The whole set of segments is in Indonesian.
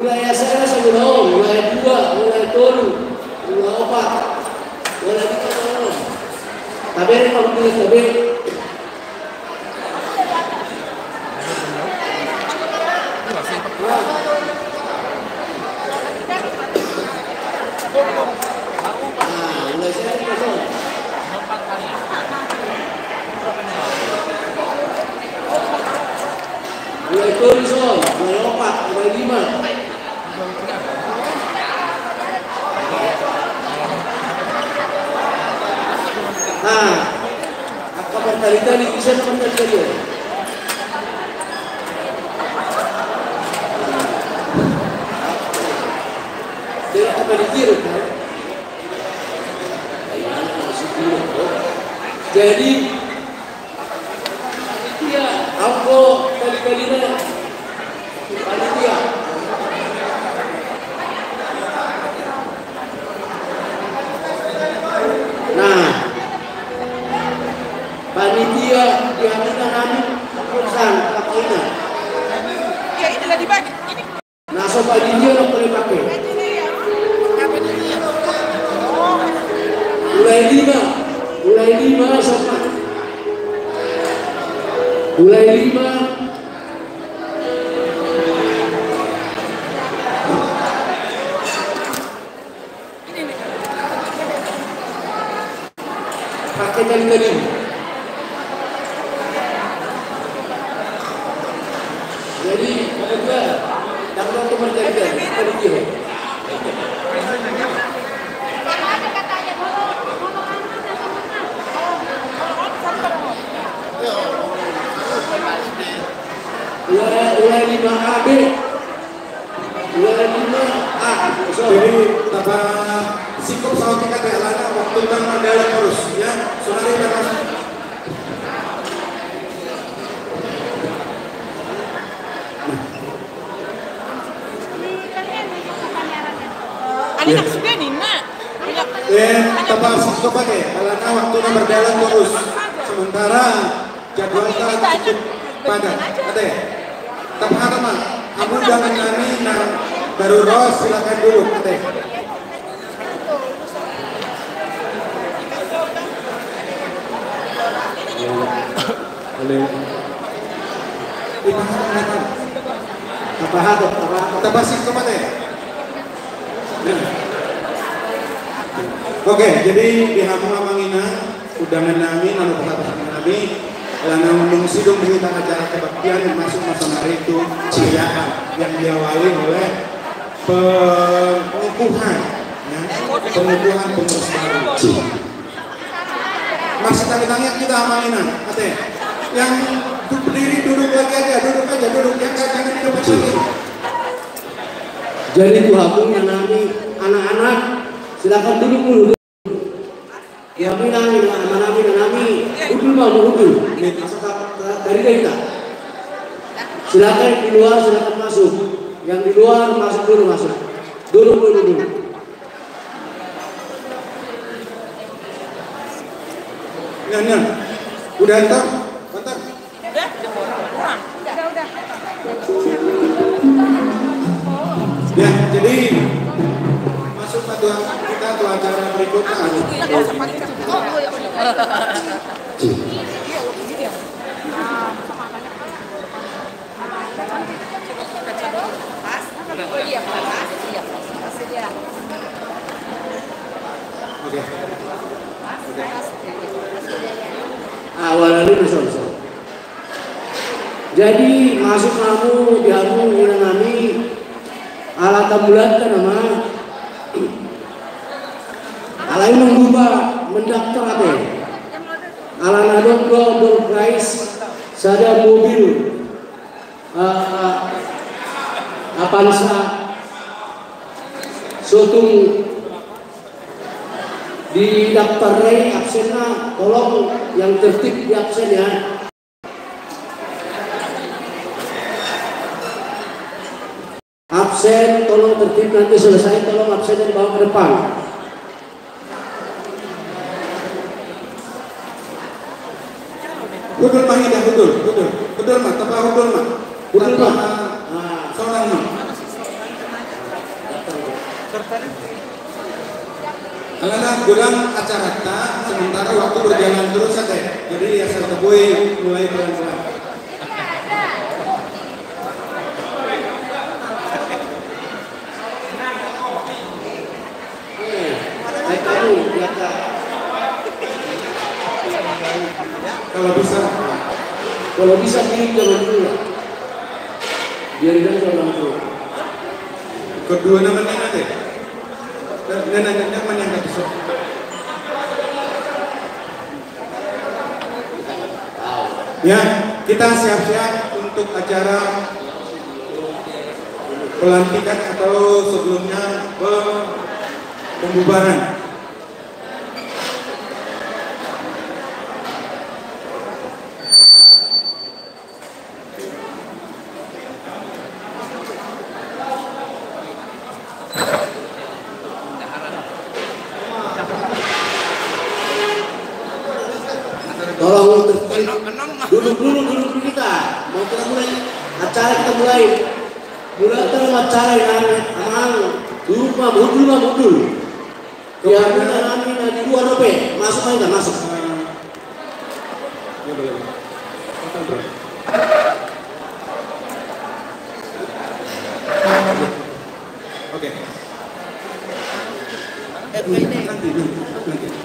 wilayah saya sebelum wilayah 2, wilayah 3, wilayah 4, wilayah 5. Tapi ini kalau tulis tapi mulai tulisan, mulai 4, mulai 5. Nah, kapan tali bisa kapan tali. Dia apa dikira kan? Jadi dia aku kali-kalinya panitia. Nah, panitia diambilkan kami perusahaan pakainya. Ya inilah dibagi. Ini. Nah, so panitia yang boleh pakai. Mulai 5 sopan. Mulai 5. Pakai kali-kali. Jadi, ada tanggal kemerdekaan panitia. Wilayah 5AB, wilayah 5A. Jadi tapa sikap sama kita lana waktu dan mandala terus ya. Saudari kita. Ani maksudnya Nina. Tapa sikap pakai lana waktu dan berjalan terus. Sementara jadwal kita cukup padat. Ada ya? Teman-teman, kamu jangan nani baru Ros silakan dulu, Teh. Boleh. Apa sih Teh? Oke, jadi di hamang-hamangina udangan nami lalu kata-kata karena mengungsi dong di acara kebaktian yang masuk masa hari itu kejayaan yang diawali oleh pengukuhan ya, pengukuhan pengurus baru. Masih tanya kita amalinan, Ate. Yang berdiri duduk lagi aja, duduk yang jangan hidup lagi. Jadi Tuhan yang nami anak-anak silakan duduk dulu. Ya bilang nami udul mau udul masuk dari kita. Silakan di luar silakan masuk. Yang di luar masuk dulu masuk. Duduk dulu. Nah. Udah entar. Mantap. Udah. Ya, jadi masuk ke kita ke acara berikutnya. Oke. Awalnya bisa. Jadi masuk kamu diamu dengan kami alat tabulat kan nama alai mengubah mendaftar apa ala nadong door price sada mobil Avanza sutung di daftar absennya tolong yang tertib di absen ya. Absen tolong tertib, nanti selesai tolong absennya dibawa ke depan. Hudul mah indah, hudul mah, tepat hudul mah. Hudul mah. Seorang mah. Karena gulang acara kita sementara waktu berjalan terus saja. Jadi ya serta boy mulai pelan-pelan. Kalau bisa pilih jangan dulu lah. Biarin aja orang tua. Kedua namanya nanti. Nanya mana yang kata sok. Ya, kita siap-siap untuk acara pelantikan atau sebelumnya pembubaran. Tolong duduk dulu kita. Mau kita mulai acara kita mulai. Mulai dalam acara yang aman. Duduk mah mundur. Ya kita nanti di luar rope. Masuk aja masuk. Ya boleh. Oke. Nanti.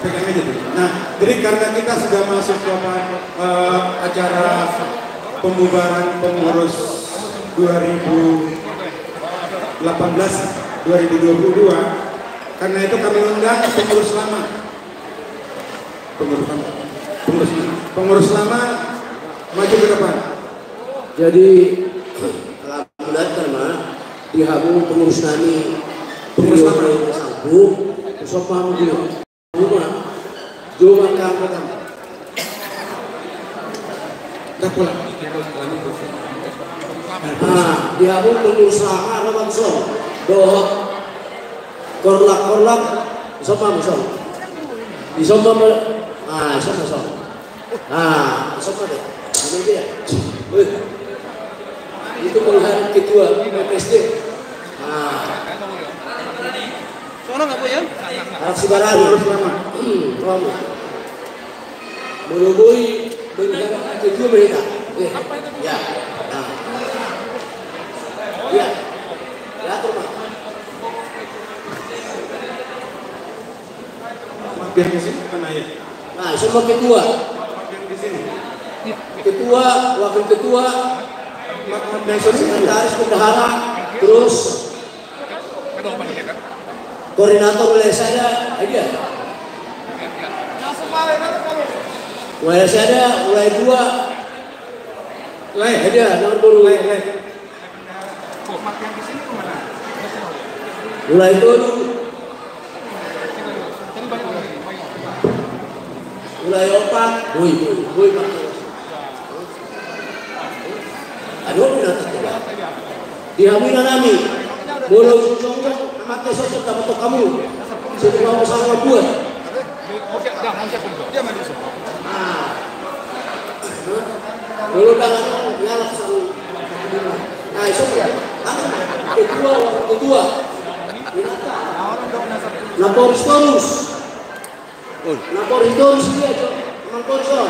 Pegang aja dulu. Nah, jadi karena kita sudah masuk ke acara pembubaran pengurus 2018-2022, karena itu kami undang pengurus lama. Pengurus lama maju ke depan. Jadi alhamdulillah karena dihabu pengurus nani Pengurus lama sambung sopan dulu. Cuma kamu dah pulang. Dia pun berusaha ada langsung doa korlak sama di sama sama deh ini dia itu pengharap ketua PSD Sono nggak bu ya? harus sibarani harus lama melubui berharap ketua mereka ya ya rumah Biar di sini kan ayah. nah semua ketua Di sini. ketua wakil ketua sekretaris bendahara terus koordinator wilayah saya aja wilayah saya ada wilayah 2 aja nomor dulu wilayah itu wilayah 4 woi pak aduh binatang tidak dihamil nami bolong sungguh mati sosok dapat kamu sudah mau sama buat dulu jangan nyalak sama nah itu ya ketua Naporis dia memang konsol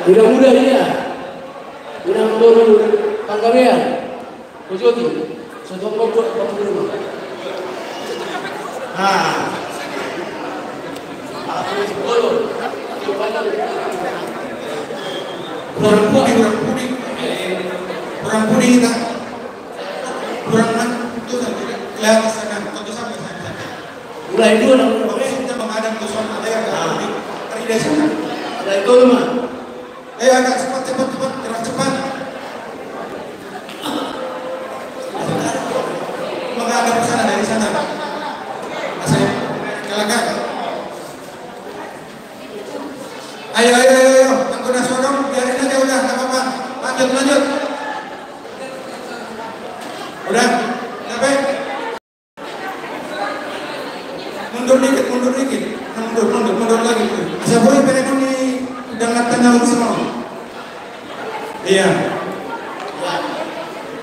tidak mudah dia tidak menurun tanggapan Kojoti sesuatu buat rumah kurang puding kita kurang itu kelihatan sana tentu sampai sana mulai itu kita menghadap ke sana ada yang puding terida sana ada itu mah agak cepat gerak cepat menghadap ke sana dari sana saya kelakan ayo anggota sodom biarin aja udah nggak apa-apa lanjut udah sampai mundur dikit mundur lagi saya boleh pengen di dalam naon semua. Iya.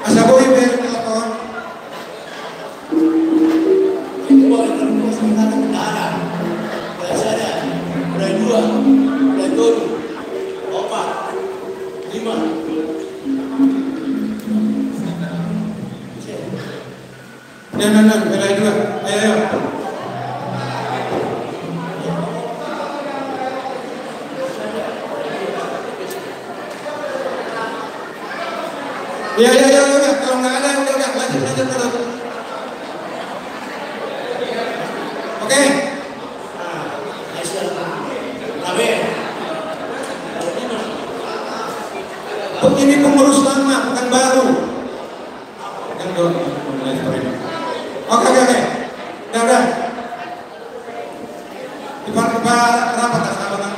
Asa boy bayar telepon. Itu boleh terbuka sementara kendaraan. Biasanya mulai 2, mulai 7, 4, 5. Nah, belai 2. Ayo. Ya, kalau nggak ada udah lanjut terus. Oke. Ini pengurus lama, bukan baru. Oke. Udah. Tiba-tiba rapat sahabat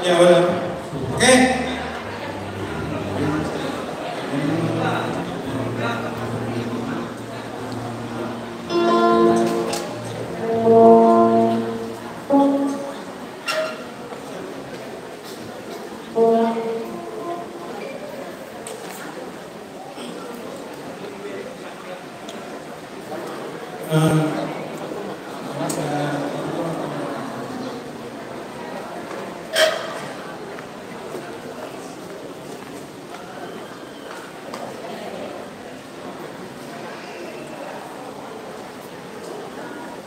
ya boleh. Oke.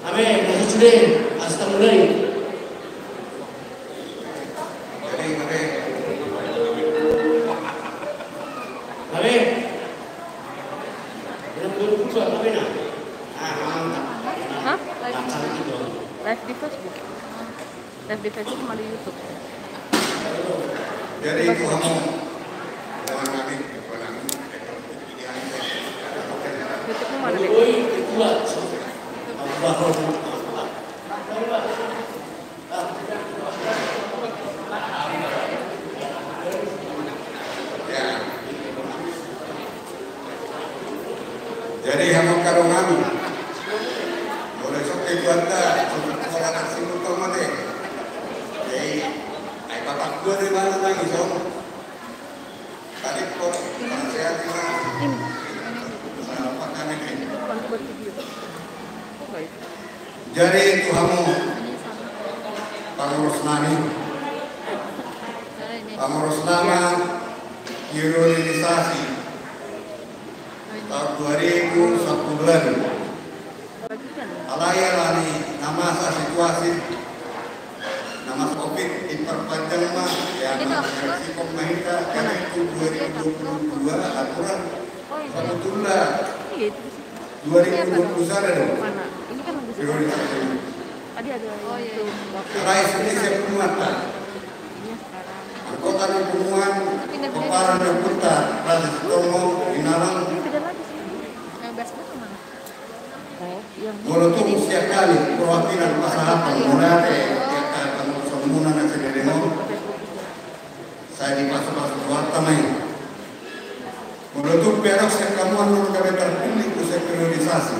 Amin, masih sudah, asal mulai. Amin. Yang belum buka, amin ah. Hah? Mantap. Live di Facebook. Live di Facebook sama di YouTube. Jadi itu kamu dengan kami YouTube-nya mana deh? Oi, kedua. Jadi kamu karung kami boleh sok itu anda sekolah nasi utama deh. Jadi ay bapak gua di mana lagi sok tadi kok saya tinggal apa kami ini. Jadi itu kamu pengurus nani pengurus nama hilirisasi tahun 2010 alayarani nama situasi nama COVID diperpanjang mah ya si pemerintah karena itu 2022 aturan sebetulnya 2021 dong prioritasnya Tadi ada itu. Rais ini saya pemuatan anggota lingkungan Keparan dan Putar Raja Sutomo Inalang Walaupun setiap kali perwakilan masyarakat mulai akan semua yang saya demo saya dipasang warta main walaupun perok saya kamuan dulu kami terpilih usai priorisasi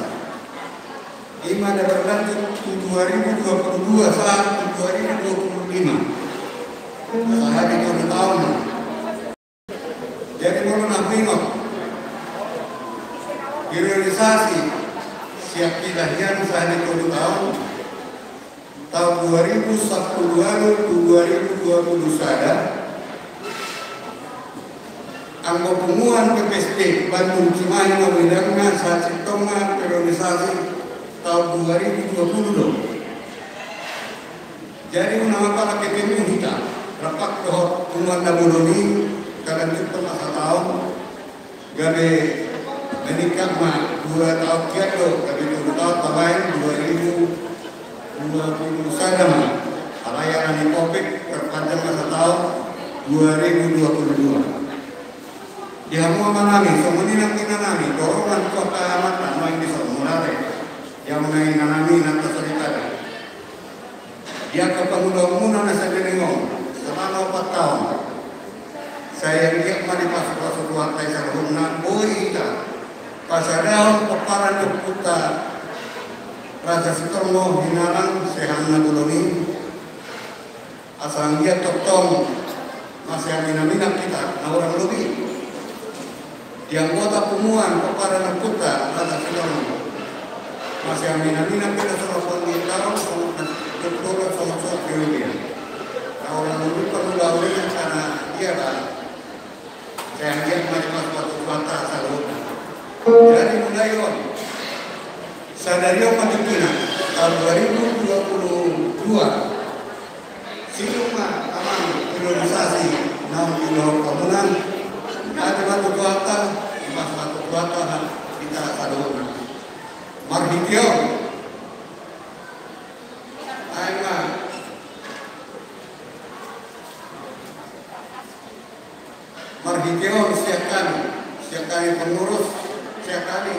Ima ada berlanjut 2022 saat 2025 saya di 2 tahun jadi mau nafingok priorisasi siap pilihan saya di 2 tahun 2010 2020 sada anggo pengumuman PPSD Bandung Cimahi memilangnya saat sitongan priorisasi tahun 2020 dong. Jadi menapa lagi kami kita rapat kohor tuan nabuloni kalian itu masa tahun gabe menikah mah 2 tahun kiato gabe 2 tahun tabain 2020 sana mah alayaran COVID terpanjang masa tahun 2022. Dia mau manami, semuanya nanti nanami, dorongan kota amatan, mau ini semula yang mengenai nanami nanti cerita. Dia ke pemuda-pemuda nasa denengong selama 4 tahun. Saya lihat mari pasuk-pasuk wartai sarhuna, boita pasadaon peparan Deputa Raja Sutomo Hinalang Sehang Nabuloni asal dia totong masih aminah kita, orang lebih. Di anggota pumuan kepada Nakuta, ada sinong masih aminah kita selama tahun doktor sama dia. Orang lebih perlu lawannya karena dia kan saya lihat macam suatu selalu. Jadi mulai Sadario Matukina tahun 2022 Siluma aman priorisasi 6 kilo komunan ada batu kuota pas batu kuota kita selalu Marhitio Aima Marhitio siapkan pengurus siapkan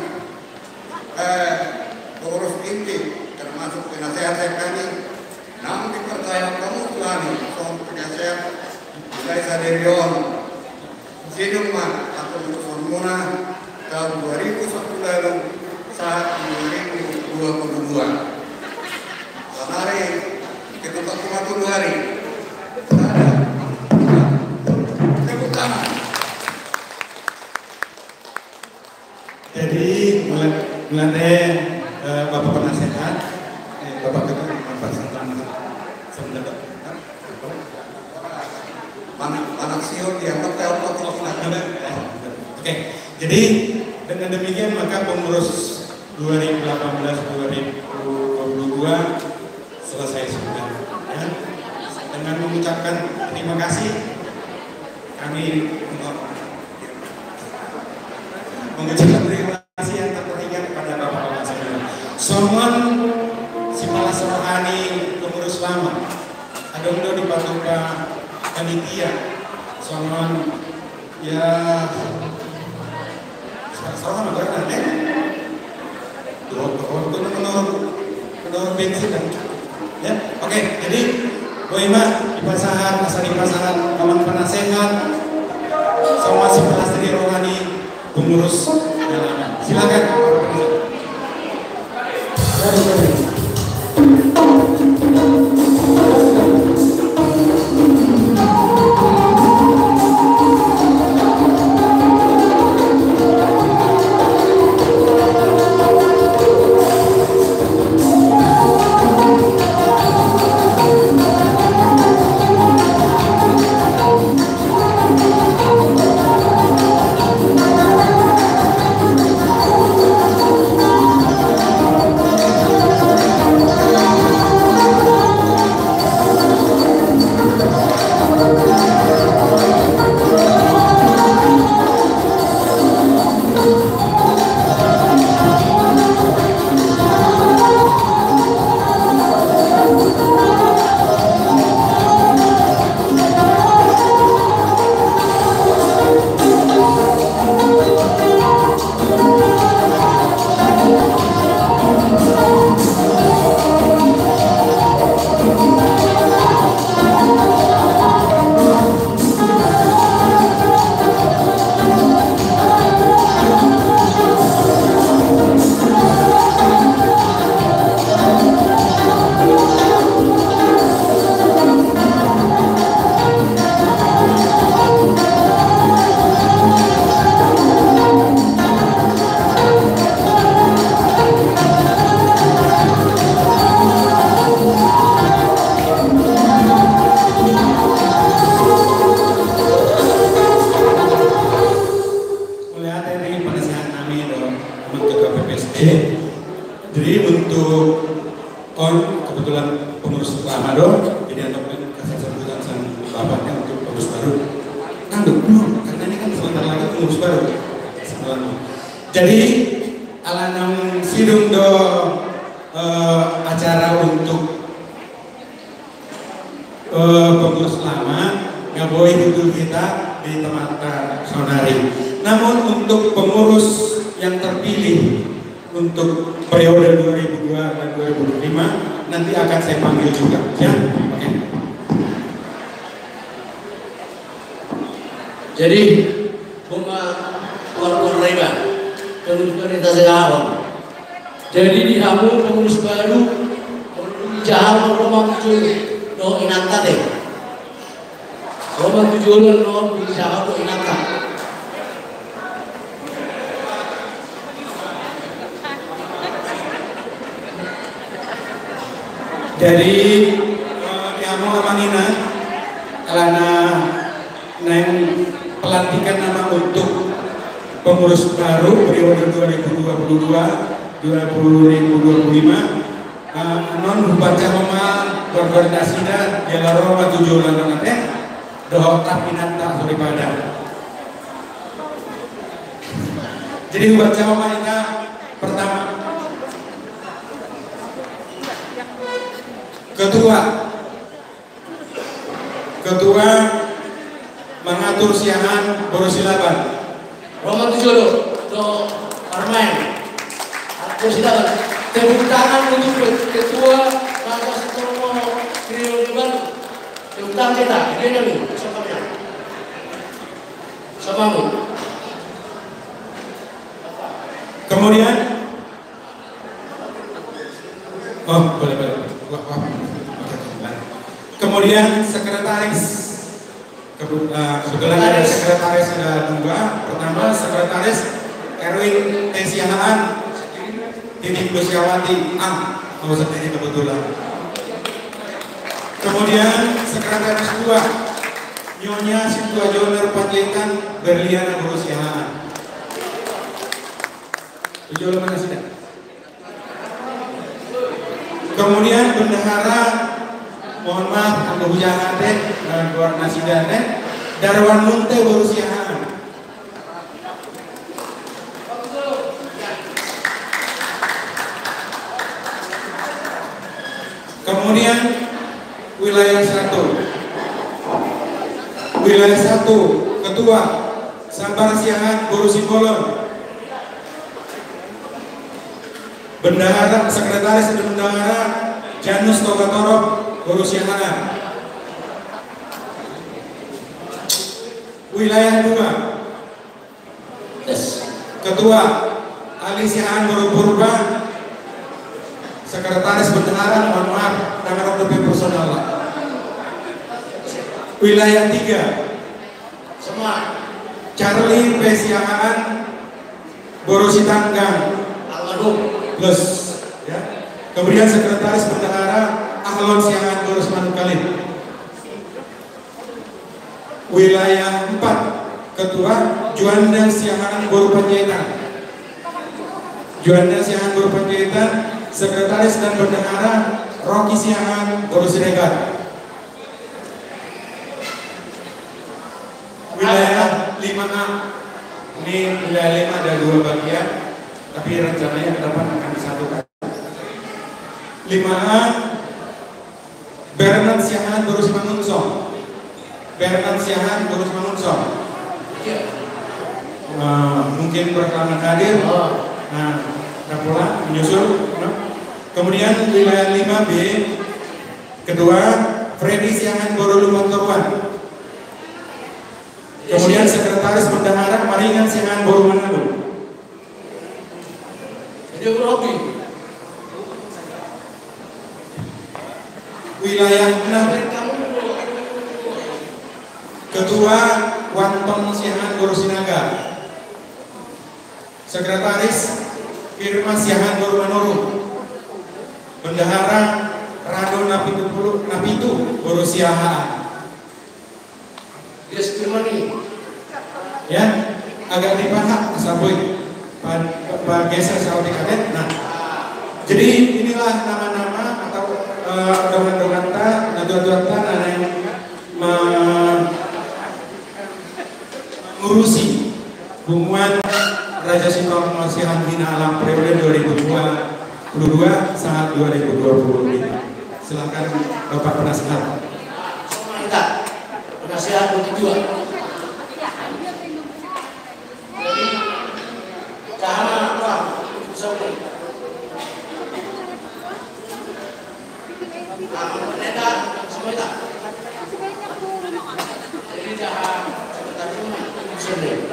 pengurus inti termasuk penasehat kami namun dipercaya kamu Tuhan soal penasehat mulai Saderion Sidumman atau Formuna tahun 2001 lalu saat 2022 hari kita 40 hari ada tepuk tangan. Jadi mulai Bapak penasehat, Bapak Ketua Bapak Santana sebentar. Mana siun dianggap Oke, jadi dengan demikian maka pengurus 2018-2022 selesai sudah. Ya. Dengan mengucapkan terima kasih, kami mengucapkan terima kasih yang terperingat kepada Bapak sekalian. Somon Sipalas Rohani pengurus lama, ada udah di Patuka panitia, somon ya sekarang apa ya? Menurut bensin dan ya, oke. Jadi Boima di pasangan, asal di pasangan, kawan penasehat, sama Sipalas Rohani pengurus jalanan. Silakan. Jadi untuk kebetulan pengurus lama dong, jadi untuk kasih sambutan sama bapaknya untuk pengurus baru. Tanduk dulu, karena ini kan sebentar lagi pengurus baru. Jadi alanang sidung do acara untuk pengurus lama nggak boleh duduk kita di tempat saudari. Namun untuk pengurus yang terpilih untuk periode 2002 dan 2005 nanti akan saya panggil juga, ya. Oke. Jadi bunga warga reba pengurus pemerintah sekarang. Jadi di kamu pengurus baru jauh rumah muncul do inanta deh. Roma tujuan no bisa aku inaka. Dari Amo Amanina karena neng pelantikan nama untuk pengurus baru periode 2022-2025 non Bupati Roma berkoordinasi dan Jalaro maju jualan nanti doa pinata daripada. Jadi Bupati Roma ini pertama ketua mengatur siangan Borosilaban Roma tujuan do Armain. Aku silakan. Tepuk tangan untuk ketua Bapak Setomo periode baru. Tepuk tangan kita. Ini nih samanya. Samamu. Kemudian boleh. Kemudian sekretaris, kebetulan ada sekretaris ada dua. Pertama sekretaris Erwin Tesiahaan, Titik Lusiawati mau sendiri kebetulan. Kemudian sekretaris dua Nyonya Sintua Joner Panjaitan Berliana Berusiahaan. Tujuan mana sudah? Kemudian bendahara, mohon maaf untuk hujan dan koordinasi dan Darwan Munte Berusiahaan. Kemudian wilayah 1 ketua Sabar Siahaan Borusi Bolon. Bendahara sekretaris dan bendahara Janus Togatorok Borusiahaan. Wilayah 2 ketua Ali Siahaan Borupurba, sekretaris bendahara mohon maaf tangan lebih personal. Wilayah 3 Semua Charlie Pesiahaan Borusi Tanggang plus ya. Kemudian sekretaris bendahara Ahlon Siahaan Borus Manukalin. Wilayah 4 ketua Juanda Siahaan Boru Panjaitan. Juanda Siahaan Boru Panjaitan, sekretaris dan bendahara Rocky Siahaan Boru Siregar. Wilayah 5A, ini wilayah 5 ada 2 bagian, tapi rencananya ke depan akan disatukan. 5A Bernard Siahaan Borus Mangunsong. Bernard Siahaan Borus Mangunsong. Mungkin berkelana hadir. Nah, Kapolda menyusul. Kemudian wilayah 5B kedua Freddy Siahaan Boru Lumontorwan. Kemudian sekretaris bendahara Maringan Siahaan Boru Manado. Jadi Rocky. Wilayah 6 ketua Wantong Siahaan Boru Sinaga. Sekretaris Firman Siahaan Boru Manuru. Bendahara Rado Napitu Boru Siahaan. Yes, Firmani. Ya, agak dipahak sampai Pak geser sampai kadet. Nah, jadi inilah nama-nama atau dongan-dongan yang mengurusi hubungan Raja Sintorno Siahaan Bina Alam periode 2022 saat 2025. Silakan Bapak Penasehat. Kita penasehat untuk dua. Cahana apa? Sampai. Pendeta sampai tak. Jadi jahat sebentar cuma sendiri.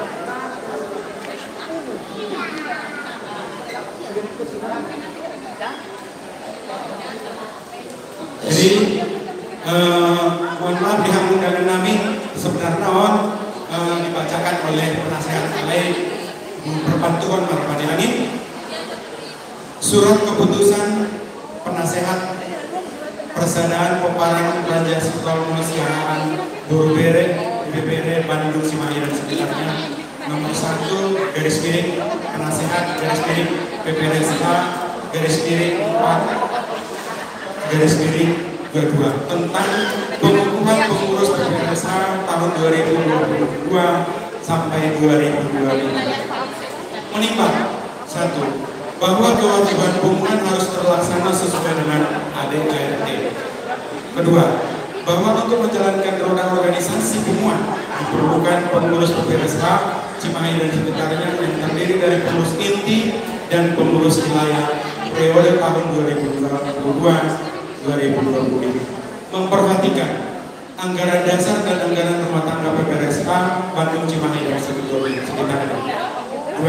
Jadi mohon maaf dihambung dengan nami sebenarnya dibacakan oleh penasehat alai perbantuan Marpani Langit surat keputusan penasehat Persaudaraan Peparangan Belanja Sektor Pengusahaan Buruh BPBD Bandung Cimahi dan sekitarnya nomor 1 garis miring penasehat garis miring PPRSH garis miring 4 garis miring 22 tentang pengukuhan pengurus PPRSH tahun 2022 sampai 2025 menimbang 1. Bahwa kewajiban pengumuman harus terlaksana sesuai dengan ADART. Kedua, bahwa untuk menjalankan roda organisasi pengumuman diperlukan pengurus PPRSH Cimahi dan sekitarnya yang terdiri dari pengurus inti dan pengurus wilayah periode tahun 2022-2025. Memperhatikan anggaran dasar dan anggaran rumah tangga PPRSH Bandung Cimahi dan sekitarnya. 2.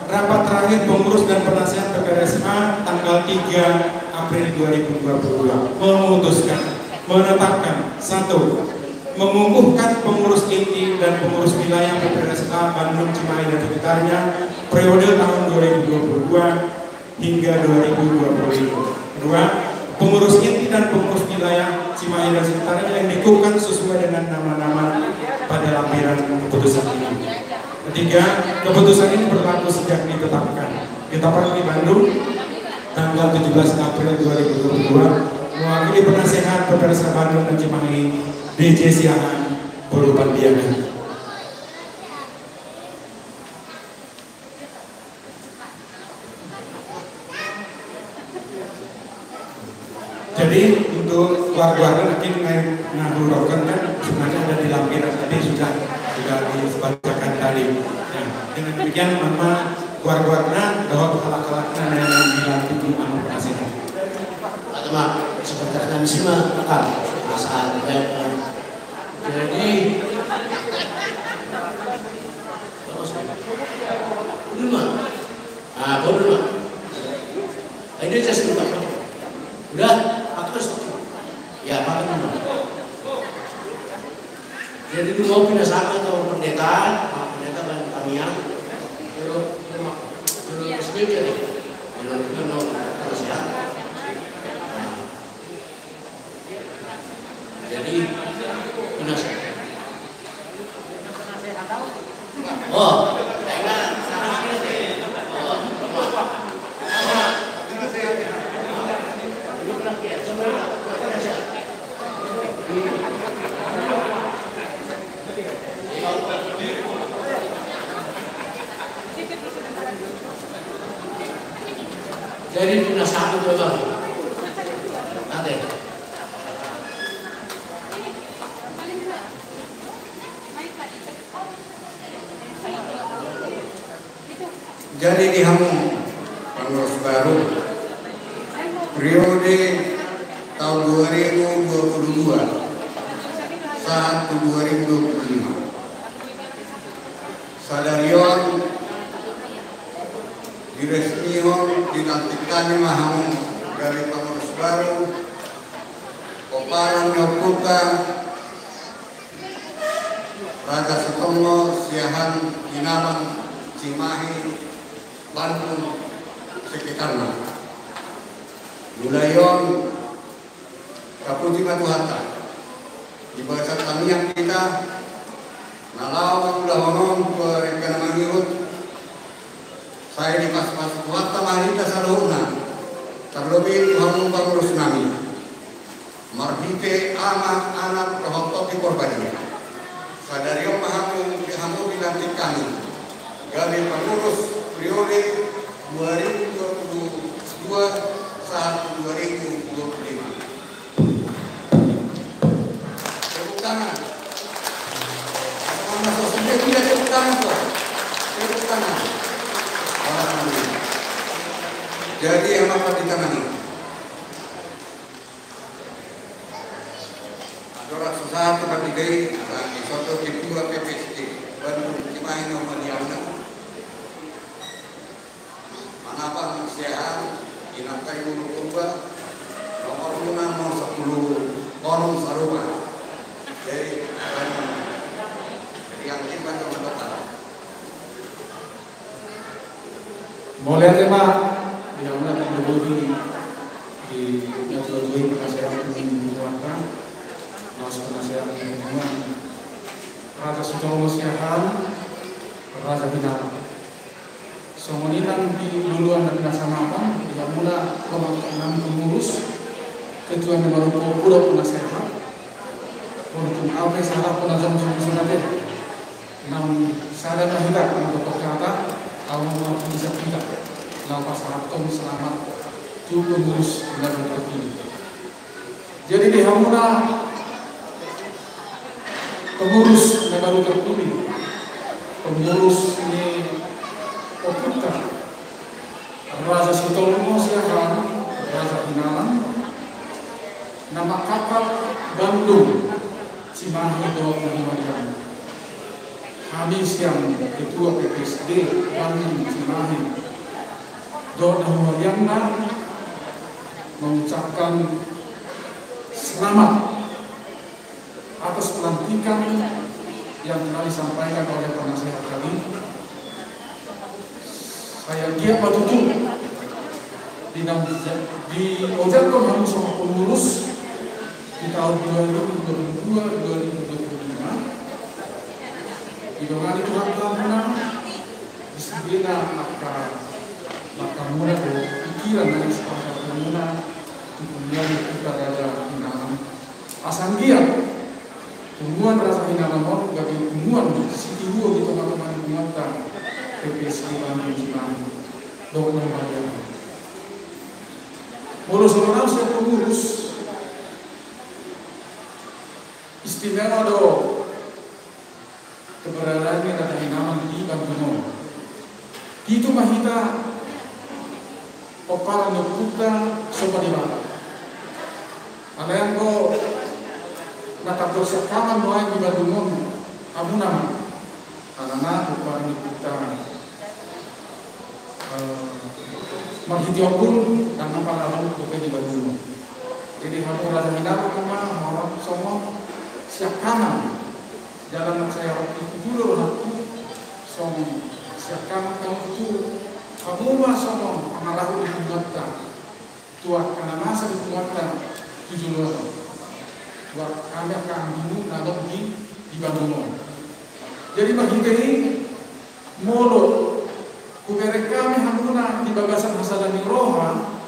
Rapat terakhir pengurus dan penasehat PPRSH tanggal 3 April 2022 memutuskan menetapkan 1. Mengukuhkan pengurus inti dan pengurus wilayah PPRSH Bandung Cimahi dan sekitarnya periode tahun 2022 hingga 2025. 2. Pengurus inti dan pengurus wilayah Cimahi dan sekitarnya yang dikukuhkan sesuai dengan nama-nama pada lampiran keputusan ini. Ketiga, keputusan ini berlaku sejak ditetapkan. Ditetapkan di Bandung tanggal 17 April 2022 mewakili penasehat PPRSH Bandung dan Cimahi DJ Siahaan Buruh Pandiangan. Jadi untuk warga nanti nguraukan kan sebenarnya ada di lampiran tadi sudah dibacakan tadi. Nah, dengan demikian mama warga bahwa kelak-kelaknya yang dilantik di anu penasehat. Teman, sebentar kami simak akan masalah jadi belum belum ini saya sebut udah terus ya makan dulu. Jadi dulu mau pindah sana atau pendeta dan kami yang sendiri terus ya. Jadi pindah sana. Oh. Jadi punya satu coba, nanti. Jadi di Hamung pengurus baru periode tahun 2022 saat 2025 sadarion diresmikan dilantikannya Hamung dari pengurus baru Peparan Nyokuka Raja Sutomo Siahaan Kinamang Cimahi Bandung sekitarnya Mulayon Kapuji Matuhata dibaca kami yang kita nalawan udah ngomong ke rekan mangirut saya di pas-pas kuat tamahita saluhna terlebih Hamung pengurus nami marbite anak rohotok di korbannya sadarion Hamung dilantik kami dari pengurus periode 2022 saat 2025. Tepuk tangan. Sama sosoknya tidak tepuk tangan kok. Tepuk tangan. Alhamdulillah. Jadi apa di tangan ini? Adorak susah seperti ini. Bagi soto kedua PPSD Bandung Cimahi nomor yang Manapang Siahaan Inakai Gunung Purba nomor 6 nomor 10 Korum Saruma. Jadi Mulai tema yang mana berdiri di metode penasehat pendidikan, penasehat lingkungan, Raja Sutomo Siahan, Raja Bintang. Semuanya di duluan dan nasamakan, yang mula enam pengurus, ketua nomor 20 penasehat, untuk apa salah penazam sunat nam sadar kita untuk kata Allah bisa kita lapas hartom selamat tu pengurus dan terpilih. Jadi di Hamuna pengurus yang baru terpilih, pengurus ini Oputa, Raja Sutomo Siahan, Raja Binalan, nama kapal Bandung, Cimahi Doa Muhammadiyah. Habis yang ketua PPSD Bandung Cimahi Doa Muhammadiyah mengucapkan selamat atas pelantikan yang telah disampaikan oleh penasehat kami. Saya giat betul di Ojarkom harus sama pengurus di tahun 2022-2025 di bawah Tuhan Tuhan disiplina maka mula pikiran dari sepakat mula kemudian kita Raja Hinanam asal giat tumbuhan rasa Hinanam bagi tumbuhan Siti Huo di teman-teman pengantar PPSD Bandung Cimahi Doa Muhammadiyah. Mulu seorang saya pengurus istimewa do keberadaannya Raja Hinanam di Bandung. Itu mahita opara nukuta sopa di bawah. Ada yang ko nakapur sekaman doa di Bandung abu nama karena opara nukuta Marhitiopun dan apa lalu bukan di Bandung. Jadi hampir Raja Hinanam rumah orang semua siap kanan jalan saya itu dulu aku som siap kanan kamu itu kamu mah semua amalahu di kumata tua karena masa di kumata 7 tua kami akan dulu nadok di Bandung. Jadi bagi ini molo kubere kami hamuna di bagasan hasadan di Roha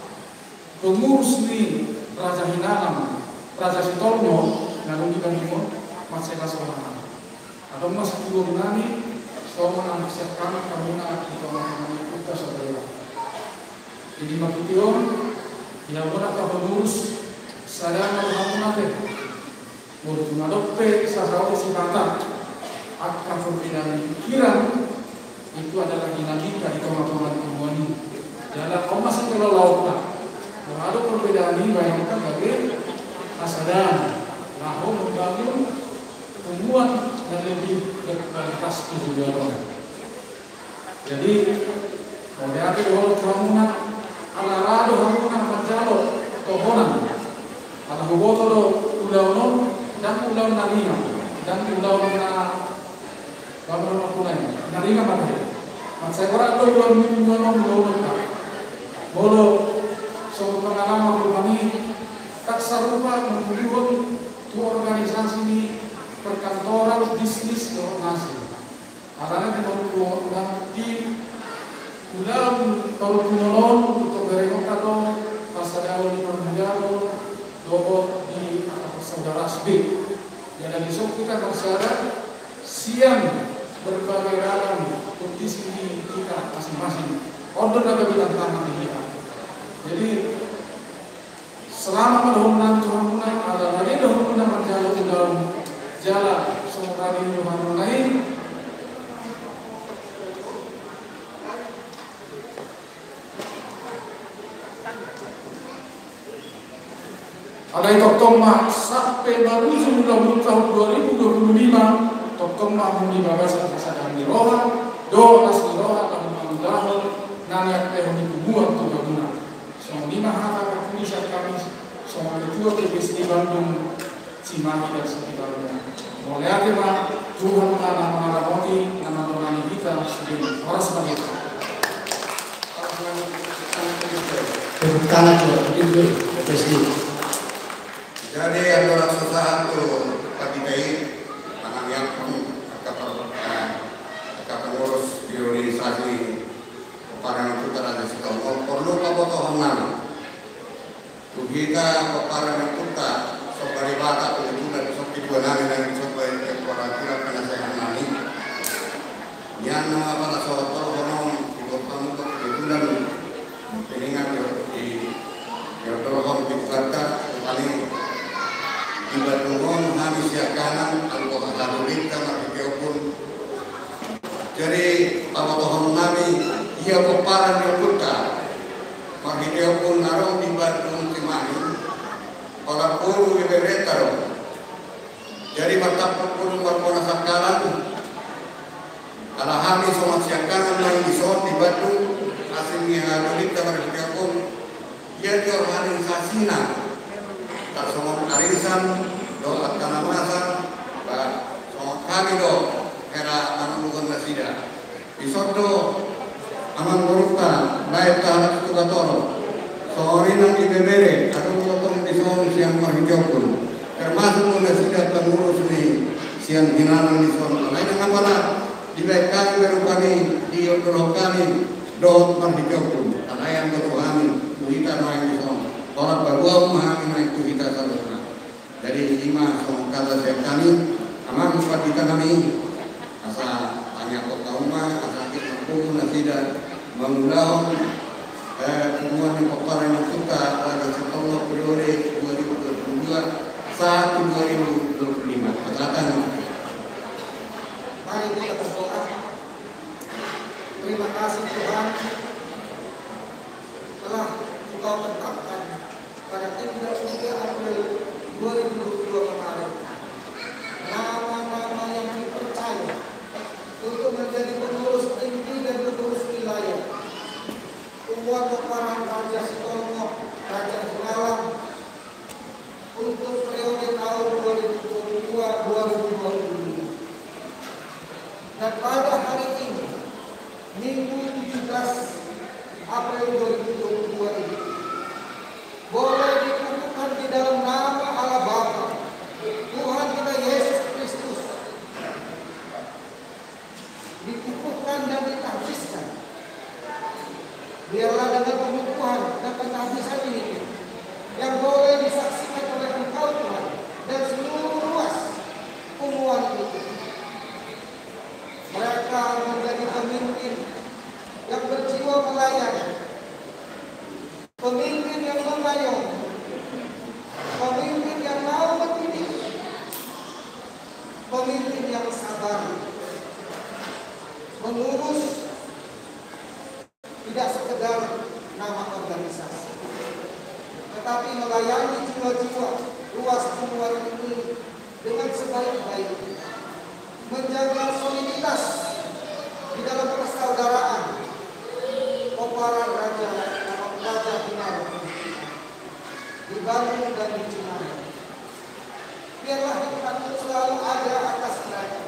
pengurus ni Raja Hinanam Raja Sutomo lalu di Bandung masih lasoran ada mas turun nani semua anak siapkan hamuna di teman-teman kita saudara. Jadi makition yang berapa pengurus sadar hamuna teh mulut ngadope sasau sibata akan perbedaan pikiran itu adalah dinamika di teman-teman ini. Jalan kau masih kalau laut ada perbedaan ini bayangkan bagi asadan, lalu membangun tumbuhan yang lebih berkualitas itu juga. Jadi kalau dia ada orang hamuna, ala rado hamuna majalo tohonan, ala hubotoro ulaunon dan ulaun nalina dan ulaun narima pada saya kira itu dua minggu bolo suatu pengalaman kami tak serupa membuat tu organisasi ini perkantoran bisnis donasi karena di dalam kalau penolong untuk berengok atau pasal di permulaan dobo di saudara SB yang besok kita bersadar siang berbagai dalam kondisi kita masing-masing order dan kebijakan kita. Jadi selama perhubungan Tuhan ada lagi perhubungan berjalan di dalam jalan semoga di Tuhan lain. Ada yang toktomah sampai baru tahun 2025 toktomah muni babasa kesadaran di roha do asli roha dan mengundahul nanya tehoni kubuat tu baguna so 5 hata bisa kami semua ketua PPSD Bandung Cimahi dan sekitarnya boleh aja mah Tuhan nama roti nama nurani kita sebagai orang sebagai Tepuk tangan buat Ibu Presiden. Jadi adalah sesuatu bagi baik anak yang pengurus di organisasi Peparangan Putra dan Sitongkol perlu kabotohan nama. Kita Peparangan Putra sobari bata pengutulan sopi dua nami dan sobari keperhatian penasehat nami. Yang nama pada soto honong di kota untuk pengutulan peningan di Yodrohon Pikarta paling tiba tunggu habis ya kanan alkohol halurit kamar pun. Jadi awal nami ia peparan yang buta makanya pun narong tiba tunggu timani para guru beberetaro. Jadi mata pun berpona sakalan alahami sama siakanan yang disot di batu aslinya halurit kamar pun ia diorganisasikan. Tak semua arisan do akan masa semua kami do era manunggun nasida isodo aman berupa naik tahan itu katoro sore nanti bebere atau potong di son siang mahijokun termasuk nasida pengurus ni siang hinanan di son lain dengan mana di baik kami berupani di kami do mahijokun anayan ketuhani muhita naik di son orang baru memahami itu kita saudara. Jadi lima kata saya kami, aman kita kami asa tanya kota rumah, asa kita pun tidak mengulang hubungan peparan yang kita pada Allah periode 2022 1 2025. Katakan. Mari kita berdoa. Terima kasih Tuhan telah Engkau tetapkan pada tanggal 3 April 2022 kemarin nama-nama yang dipercaya untuk menjadi pengurus inti dan pengurus wilayah umat Peparan Raja Sitongkol, Raja Sinalang untuk periode tahun 2022-2025. Dan pada hari ini Minggu 17 April 2022 ini boleh dikukuhkan di dalam nama Allah Bapa Tuhan kita Yesus Kristus, dikukuhkan dan ditahbiskan. Biarlah dengan pengukuhan dan pentahbisan ini yang boleh disaksikan oleh Engkau Tuhan dan seluruh luas umuan itu, mereka menjadi pemimpin yang berjiwa melayani, pemimpin yang membayang, pemimpin yang mau mendidik, pemimpin yang sabar, mengurus tidak sekedar nama organisasi, tetapi melayani jiwa-jiwa luas umuan ini dengan sebaik-baiknya, menjaga soliditas di dalam persaudaraan Peparan Raja Hinalan dibangun dan dicunai. Biarlah hikmat selalu ada atas mereka.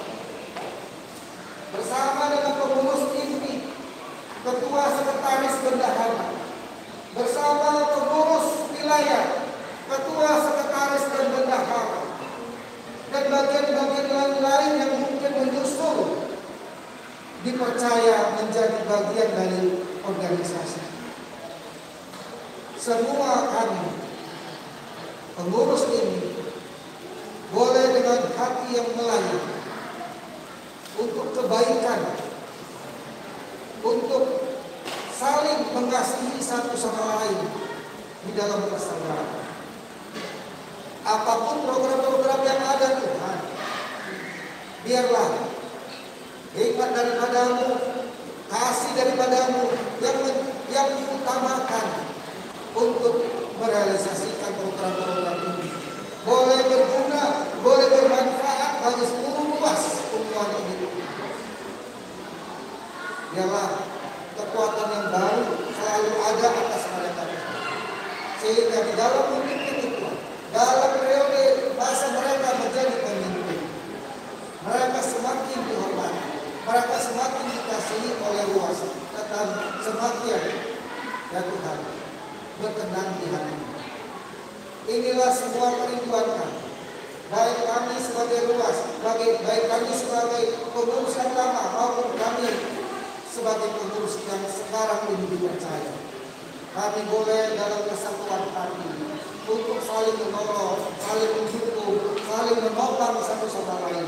Bersama dengan pengurus inti, ketua sekretaris bendahara, bersama pengurus wilayah, ketua sekretaris dan bendahara, dan bagian-bagian lain yang mungkin menyusul dipercaya menjadi bagian dari organisasi. Semua kami pengurus ini boleh dengan hati yang melayani untuk kebaikan, untuk saling mengasihi satu sama lain di dalam persaudaraan. Apapun program-program yang ada Tuhan, biarlah hikmat daripadamu, kasih daripadamu yang diutamakan untuk merealisasikan program-program ini. Boleh berguna, boleh bermanfaat bagi seluruh luas umuan ini. Biarlah kekuatan yang baru selalu ada atas mereka, sehingga di dalam memimpin itu, dalam periode masa mereka menjadi pemimpin, mereka semakin dihormati, mereka semakin dikasihi oleh luas, dan semakin ya Tuhan, berkenan di hati. Inilah semua kerinduan kami, baik kami sebagai ruas, baik kami sebagai pengurus yang lama maupun kami sebagai pengurus yang sekarang ini dipercaya. Kami boleh dalam kesatuan hati untuk saling menolong, saling mendukung, saling menopang satu sama lain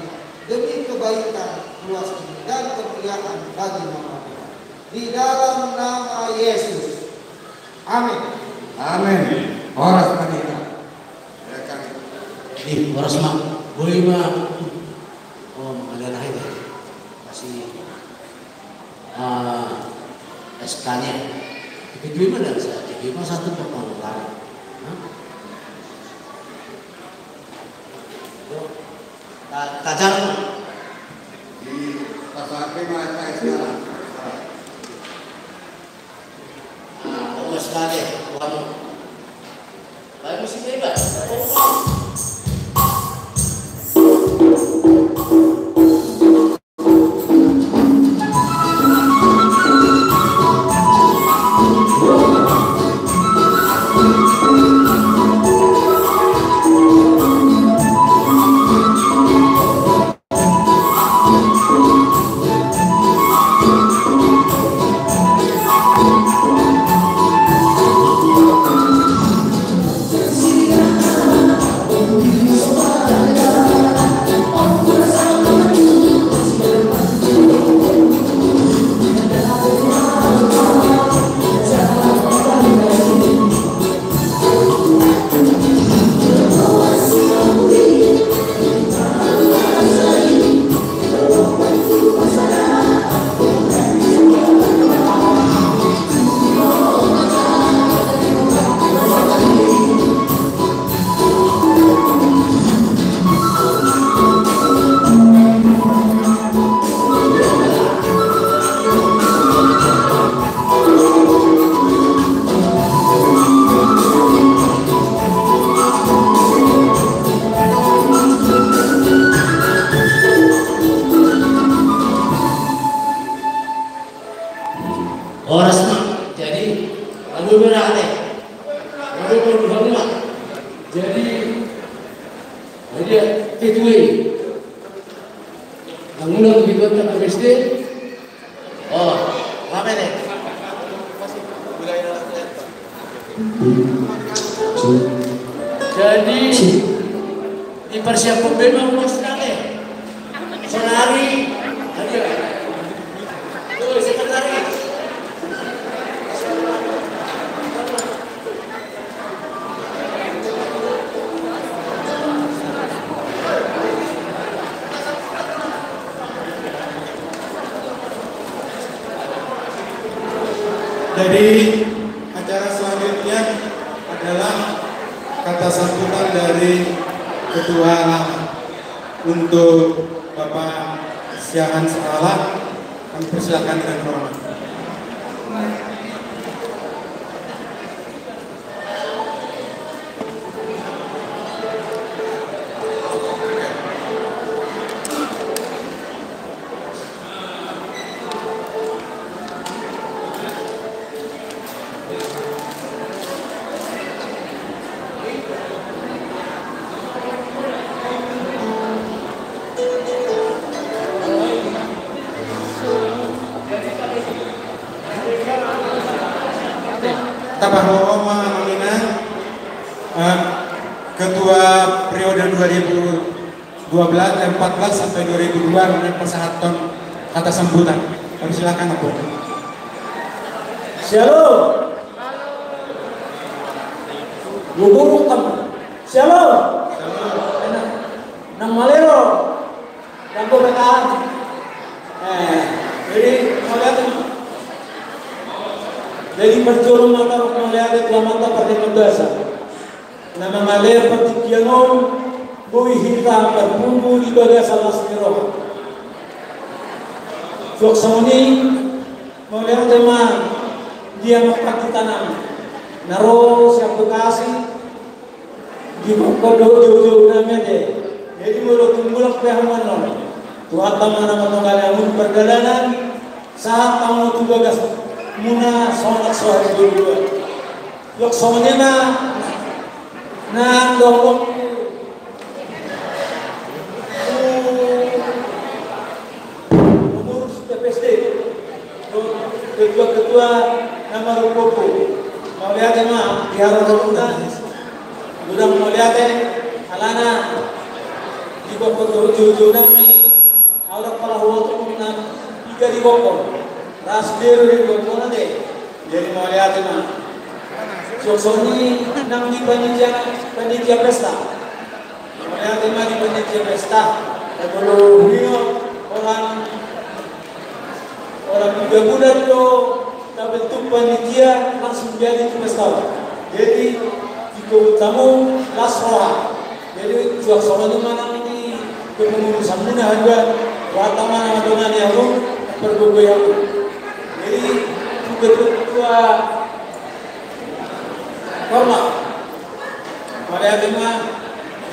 demi kebaikan ruas ini dan kemuliaan bagi nama Tuhan. Di dalam nama Yesus, amin. Amin. Horas Manita. Ini horas mak, boleh mah. Oh, ada lain ya. Kasih SK-nya. Itu mana saya? Itu satu pengelolaan. Kacar Di pasar mana sekarang? oh sekali, kamu. Baik mesti bebas. Horas mak, jadi lalu merah deh, lalu berubah mak, jadi ketui, kamu nak pergi buat apa mesti? Oh, apa deh? Jadi dipersiapkan memang bos deh, sehari, ada, tuh sekretaris. Jadi acara selanjutnya adalah kata sambutan dari Ketua Lama untuk Bapak Siahan Salah. Kami persilakan dengan hormat. Tabahoma Mamina, Ketua periode 2014 sampai 2002 mengenai persyaratan kata sambutan. Kami silakan Abu. Shalom. Guru kamu. Shalom. Nang Malero. Yang berkaan. Jadi perjuangan mata melihat mata pada mendasa. Nama Malero pertikianon bui hitam berbumbu di bagai salah sendiri. Foksoni melihat teman dia mempraktik tanam. Naro siap kasih di kodo jauh-jauh namanya deh. Jadi mulut pehaman Tuhan taman nama tunggal yang perjalanan saat tamu tugas muna sonak sohar dulu. Yok soalnya na dongkong pengurus PPSD, ketua nama Rukopo, mau lihat mah biar orang udah mau lihat alana di bawah jujur nami, orang para hukum tiga di bawah, ras biru di bawah nanti, jadi mau lihat mah. Sosoni nang di panitia pesta. Melihat tema di panitia pesta. Kalau orang tiga bulan itu tak bentuk panitia langsung jadi pesta. Jadi jika tamu lasroha. Jadi sosoni mana ini kepengurusan muda juga. Wata mana dengan yang bergoyang. Jadi ketua hormat. Pada tema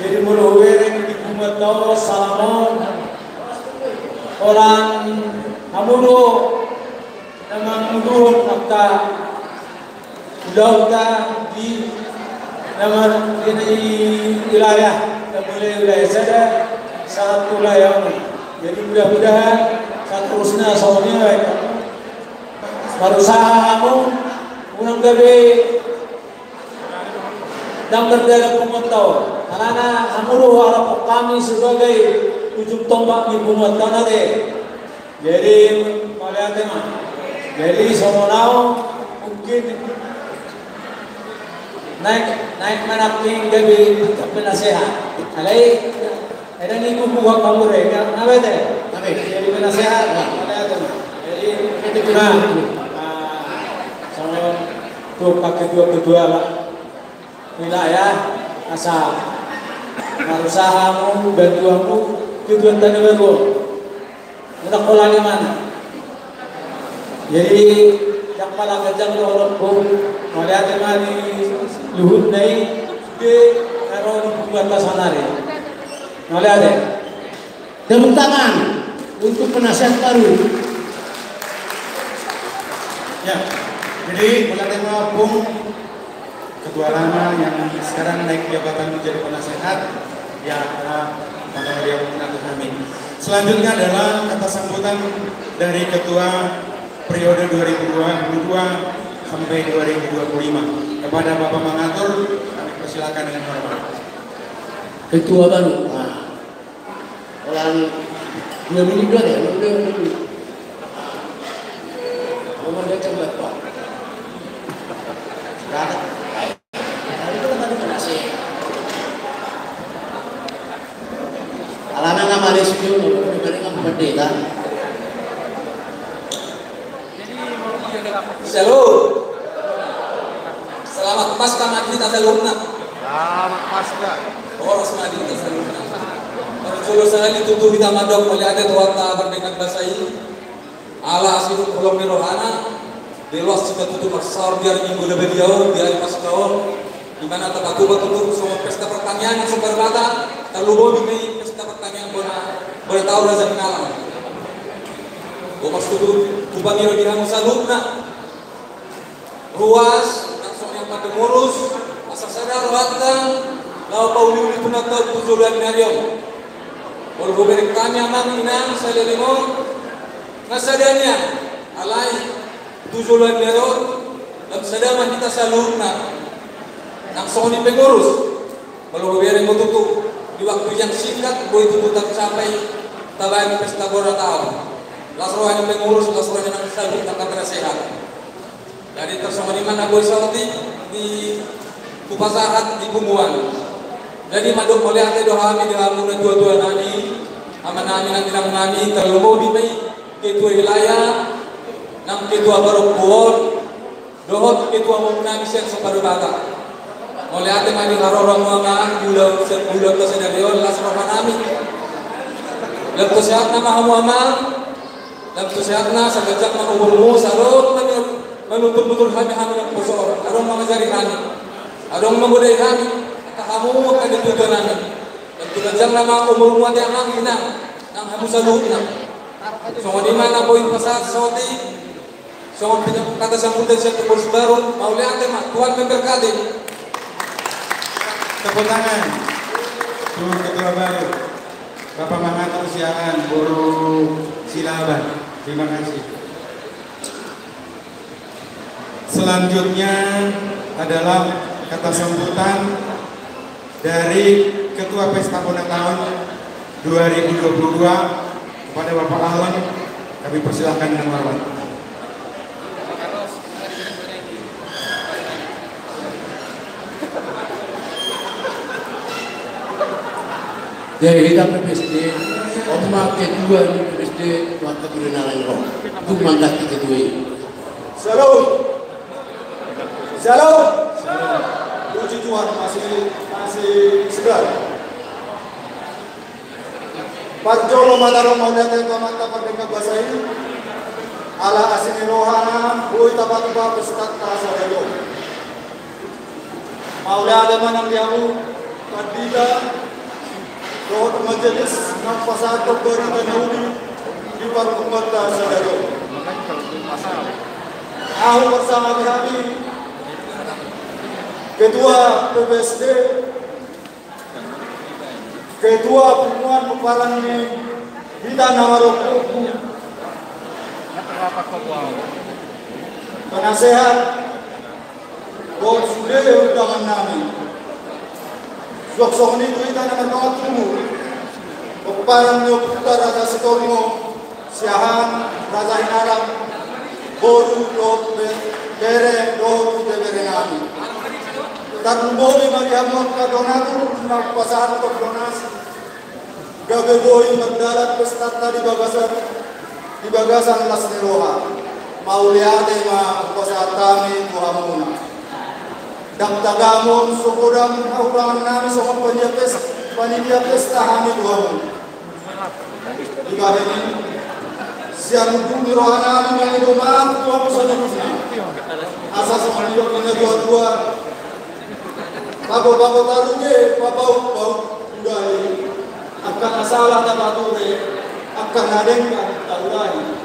jadi muluwereng di kumatau salamon orang hamudo nama mudur nakta udauta di nama ini wilayah mulai wilayah sada satu wilayah. Jadi mudah-mudahan seterusnya soalnya berusaha kamu unang gabe dan berdalam pemantau. Karena hamuru harap kami sebagai ujung tombak di pemantau nanti. Jadi melihat teman. Jadi semonau mungkin naik menapking gabi penasehat. Alai ada ni buat kamu reka. Apa itu? Jadi penasehat. Melihat teman. Jadi kita sama tuh pakai kedua lah. Wilayah asal usahamu bantuanmu tujuan tadi baru kita pola di mana jadi yang paling kejam itu orang pun melihat di luhut naik di karo buat pasanari melihat Tepuk tangan untuk penasihat baru. Ya, jadi mulai tema Bung Ketua lama yang sekarang naik jabatan menjadi penasehat, ya Bapak Maria Munatu Hamid. Selanjutnya adalah kata sambutan dari Ketua periode 2022 sampai 2025 kepada Bapak Mengatur. Kami persilakan dengan hormat. Ketua baru. Nah, orang 2 menit dulu ya, nomor dia coba Pak. Alana nggak mari sebelum dari nggak pendeta. Shalom. Selamat Paskah Madinah Salurna. Selamat Paskah. Horos Madinah Salurna. Kalau saya ditutup kita madok oleh ada tuata berdekat basai. Allah asiru kolom rohana. Dewas kita tutup besar biar minggu lebih jauh biar pas kau. Di mana tempat tutup semua pesta pertanian yang super rata. Terlalu ini pesta pertanian boleh tahu rasa kenalan. Bapak setuju Bupati di Hangus Salurna. Ruas langsung yang pada ngurus asal sadar watang lau pauli punata tujuan nariong. Kalau beri tanya mang inang saya limo ngasadanya alai tujuan nariong dan sadama kita Salurna langsung di pengurus. Kalau beri tutup di waktu yang singkat boleh tutup sampai tabayan pesta bora tahun. Lasrohani pengurus, lasrohani nang salut tak kata sehat. Dari tersama di mana boleh salati di Kupasahat di Bumuan. Jadi madok oleh ate doa kami dengan muna dua-dua nani, aman nani nang bilang nani terlalu di mai ketua wilayah, nang ketua barokuon, dohot ketua muna misian separuh bata. Oleh ate mani harorong mga bulan kesedarion lasrohanami. Lepas sehat nama hamuaman. Dan sehatna sagajak umurmu sarong menuntut kami yang kosor adong mengajari kami adong menggodai kami kamu akan ditujuan kami dan tulajang nama umurmu ada yang hinang yang kamu saluhna semua di mana poin pasal soti Soal kata sambutan siapa pengurus baru, mau lihat mak, Tuhan memberkati. Tepuk tangan untuk ketua baru Bapak Mahathir Siahaan Boru Silaban. Terima kasih. Selanjutnya adalah kata sambutan dari Ketua Pesta Bonek tahun 2022 kepada Bapak Ahlan. Kami persilahkan dengan hormat. Jadi kita PPSD, Oma kedua di PPSD waktu kebenaran roh, itu mandat kedua ini. Salam. Salam. Puji Tuhan masih segar. Panjolo Madaro Maudate Kamanta Pardeka Basai ala asini rohana bui tabatuba pestat tasarelo. Maulada manam diamu kadida roh majelis nafasat beri tanudi di parkumat tasarelo. Aku bersama kami Ketua PPSD, Ketua Pertemuan Pepalang di Bita Namaroko, penasehat Bos Sude undangan nami. Sok-sok ini kita nama tunggu. Pepalang Nyokta Raja Setormo, Siahaan Raja Inaram, Boru Lot Bere Lot Bere nami. Dan boleh mariamot ka donatur nagpasaan ko donasi. Gagawin magdalat pestata di bagasan Las Neroha. Mauliate ma pasatami tuhamuna. Dagdagamon sukudang aurangan nami sa panitia pesta kami tuhamun. Ikaw ini siang bumi rohana kami mengidumaan tuhamu sa nusna. Asa sa manilok na dua-dua. Bago taruge, babaw udai. Akan asalah na bature, akan nadeng ka taulay.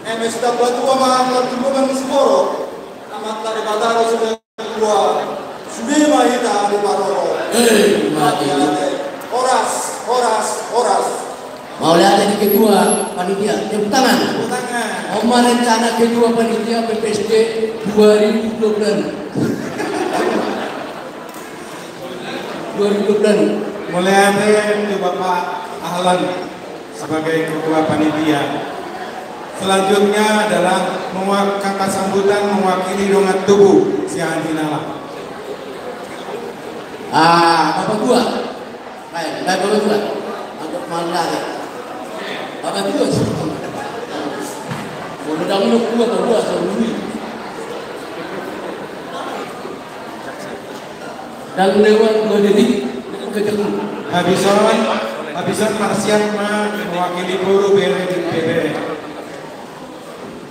MS dapat dua mga tulungan siguro. Amat tari bataro sudah dua. Sudah mahita di paroro. Mati. Horas. Mau lihat ini kedua panitia, tepuk tangan. Oma rencana kedua panitia PPSD 2020. Mulai dari Bapak Ahlan sebagai ketua panitia. Selanjutnya adalah kata sambutan mewakili dongat tubuh Siahaan Hinala. Bapak dua. Baik, Bapak dua. Untuk malah. Bapak dua. Mudah-mudahan dua Bapak dua sebelum dan lewat mendidik kejagung. Habisan Marsian mewakili guru BRD.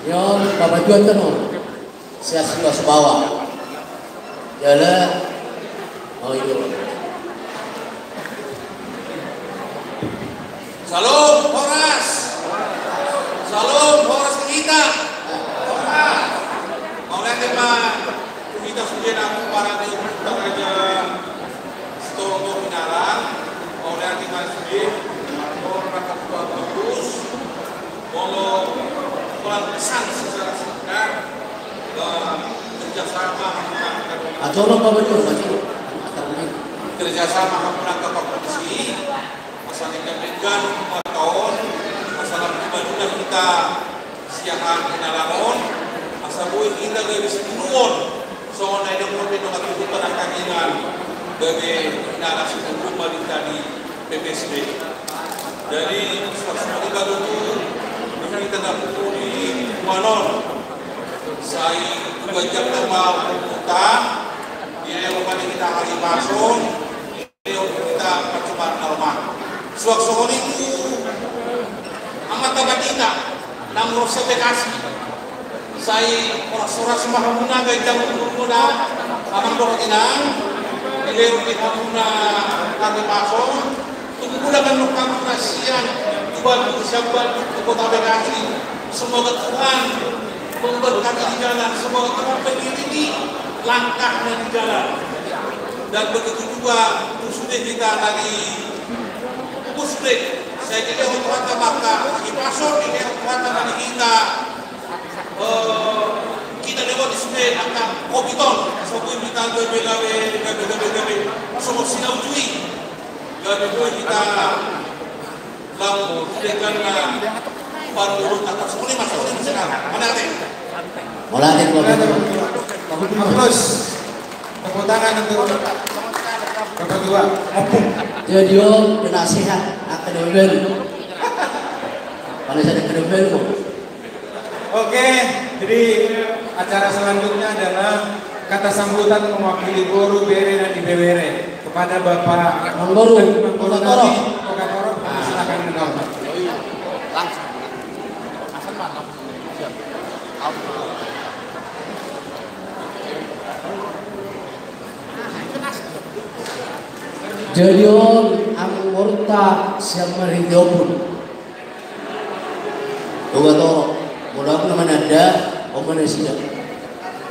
Yo, Bapak Juan Teno, saya sudah sebawa. Jalan, oh itu. Salam Horas kita. Mau lihat teman kita sudah aku para di Raja Setormo Hinalan. Mau lihat teman sudah orang rakyat bagus. Mau pulang pesan secara singkat kerjasama Atau lo Bapak Juan kerjasama menangkap korupsi. Masalah ikan 4 tahun, masalah kebadukan kita Siahaan Hinalan, masa boy kita gak bisa dinuon, soalnya ada mungkin dengan kehidupan kangingan bagi Hinalan sebelum balik tadi PPSD. Dari semua kita dulu, kita tak perlu di Manon, saya 2 jam lama utang, dia yang kita hari masuk, dia kita percobaan normal. Suak-suak itu amat tabatina nang rosa bekasi saya orang-orang semahuna gajang muna amang doratinang ileu di hamuna kami masuk tunggu kan luka siang tuban sabal kota bekasi semoga Tuhan memberkati di jalan. Semoga teman pendiri ini langkahnya di jalan. Dan begitu juga sudah kita dari Pusdek. Saya kira untuk maka di pasor ini untuk dari kita lewat di sini akan kopiton. Sebelum kita gawe semua silau jui. Gawe kita lalu dengan baru urut atas semua masuk ini sekarang. Mana ada? Mulai Terus tepuk tangan untuk Bapak Tua. jadi om penasihat akademi kalau saya akademi kok. Oke, jadi acara selanjutnya adalah kata sambutan mewakili Boru, Bere, dan Ibewere kepada Bapak Mangboru, Kokatoro. Silakan menonton. Jadi om anggota siapa hidupun. Kokatoro, mudah-mudahan ada om manusia.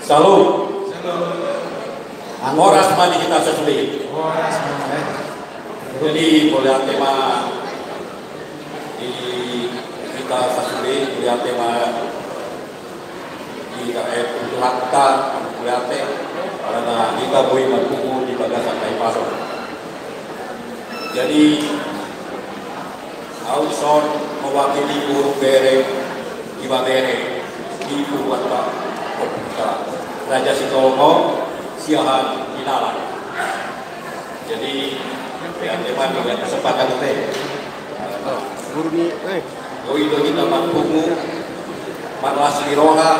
Salam. Horas mandi kita sesuai. Jadi boleh tema di kita sesuai boleh tema di KF untuk hatta boleh karena kita boleh berkumpul di bagasan kai pasar. Jadi Auson mewakili Guru Bere, Iba Bere, Ibu Wata, Raja Sitolmo, Siahan Inalan. Jadi yang teman dengan kesempatan itu, Doi kita mampumu, Marlas Liroha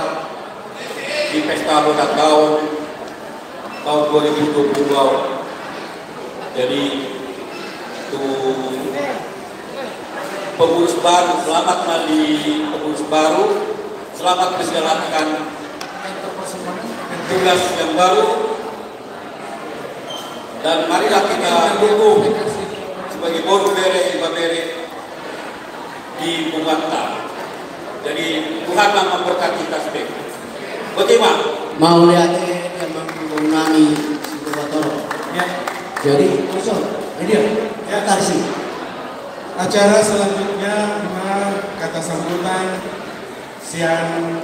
di pesta ulang tahun 2022. Jadi itu pengurus baru, selamat mandi pengurus baru, selamat menjalankan tugas yang baru, dan marilah kita dukung sebagai Boru Bere, Iba Bere di Bunganta. Jadi Tuhanlah memberkati kita semua. Bagaimana? Mau lihat yang mengenai Kokatoro. Ya. Jadi kosong, dia kasih. Acara selanjutnya kata sambutan siang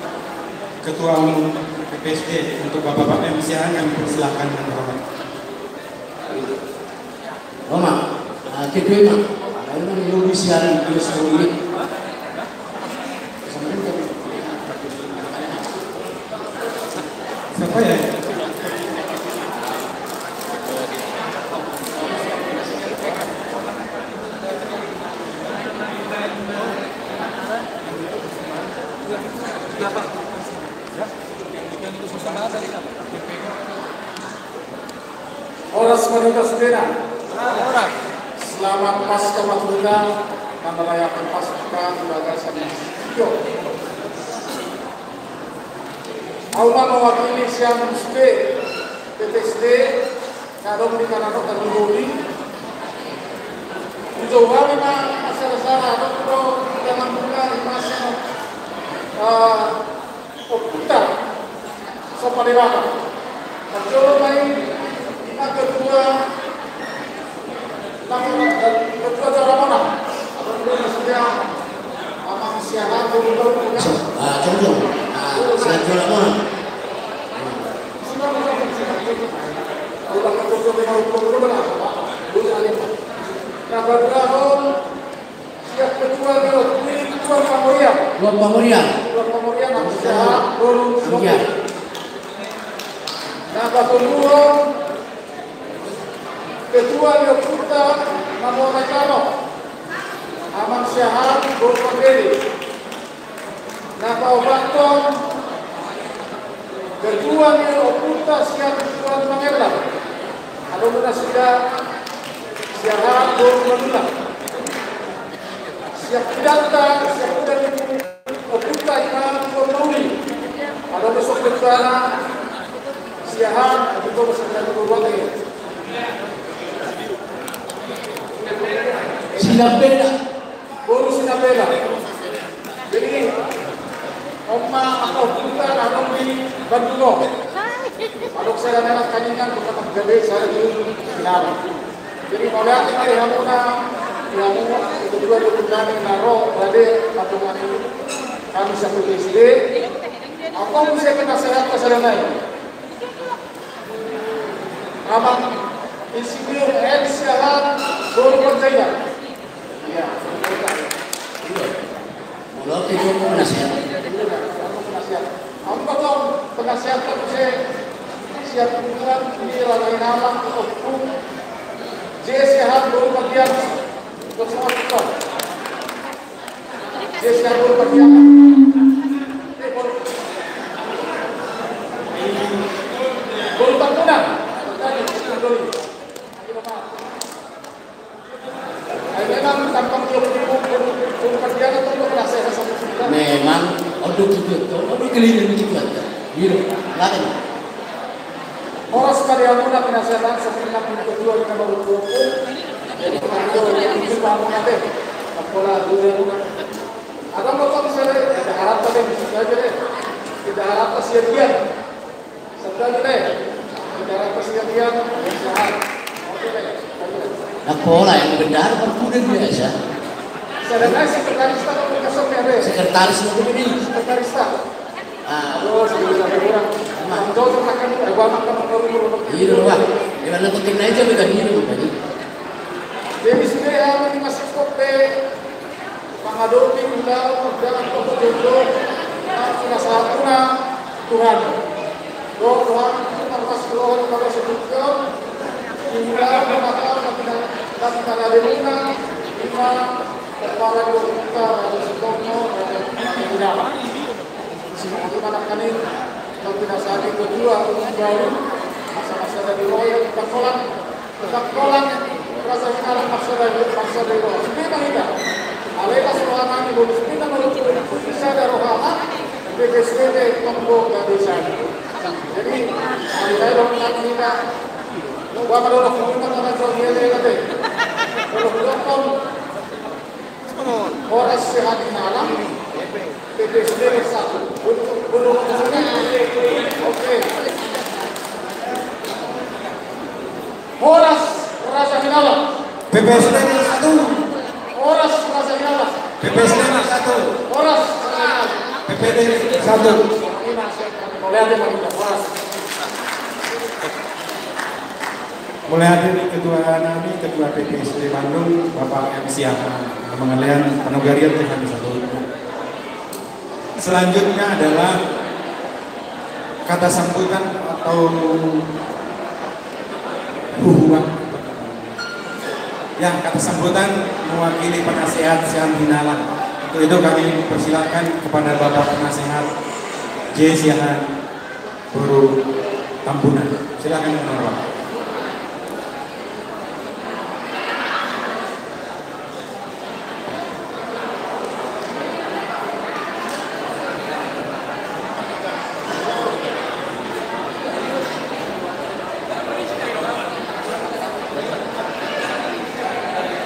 Ketua Umum PPSD untuk Bapak-Bapak MCA yang persilahkan menghormat. Roma, kedua mah, ada yang lebih siaran di seluruh siapa ya? Horas Madura Sedena. Selamat Pasca Madura dan merayakan Pasca Bagasan Yo. Aula mewakili Siam Musbe PTSD Kadong di Kanado dan Luri. Mencoba memang asal-asal atau pro dalam buka masa oputa sopadewaka. Mencoba main kedua kedua Jaramana atau sudah amang siaran contoh, saya jual mana? siap kedua Tuan Pamorian. Tuan Pamorian. Tuan Pamorian siap baru Iya. Nah, kedua Ketua Yokuta Namora Kano Aman Syahat Bukit Beri Nakau Banton Ketua Yokuta Siap Tuan Mangelan Ada mana sudah Syahat Bukit Siap Pidata Siap dari Yokuta Iman Tuan Mauli Ada besok bersama Syahat Itu bersama Tuan Sinapela. Boru Sinapela. Jadi, Om Oma atau bukan atau di Bandung. Kalau saya nak kaningan bukan terjadi saya di final. Jadi mau lihat ini hamuna, itu juga diundang naro berade patungan ini. Kami satu SD. Apa bisa kita sehat kesalahan lain? Aman Insinyur N. Syahat Guru Percaya. Ya. Kalau itu penasihat. Ang batong penasihat ko siya tutulan hindi lalay nalang o kung Jesihan Guru Pagyan untuk semua kita. Jesihan Guru Pagyan. Guru Pagyan. Ay memang tampang Guru Pagyan itu untuk penasihat sama kita. Memang odok keliling juga. Gitu. Lain. Oras karyawan penasihat seperti yang kedua kita baru kumpul. Jadi kalau itu paham natin. Pola dulu. Ada motor misalnya kita harap tadi bisa aja. Kita harap kesediaan. Sedang deh. Kita harap kesediaan sehat. Oke deh. Nah pola yang benar berkuda biasa. Sedangkan sekretaris tak kasih ada. Sekretaris itu ini. Sekretaris tak. Ah, sebelum sampai kurang. Jauh makan gua makan baru. Iya wah. Gimana penting aja beda hidup tadi. Jadi sudah ini masih kopi. Pangadopi udah jodoh. Sudah saatnya Tuhan. Tuhan kita masih Tuhan pada sebutkan. Hingga maka dan kita lima para kita ada sekolah dan tidak. Bagaimana kami tidak saat itu kedua baru masa-masa dari royal tetap kolak rasa final masa dari royal sebenarnya tidak alena selama ini boleh sebenarnya menurut bisa ada rohana BPSD tombol dan desa jadi saya dorong kita gua kalau kita orang Jawa dia kalau belum orang sehat di malam BPSD satu belum oke Horas Rasa Hinala BPSD satu Horas Rasa Hinala BPSD satu Horas BPD satu mulai hadir ketua kami ketua BPSD Bandung Bapak MC Pengalian Penugarian Tuhan satu. Selanjutnya adalah kata sambutan atau hubungan. Ya, kata sambutan mewakili penasihat Siam Hinalan. Untuk itu kami persilakan kepada Bapak Penasihat J. Siahan Guru Tambunan. Silakan Bapak.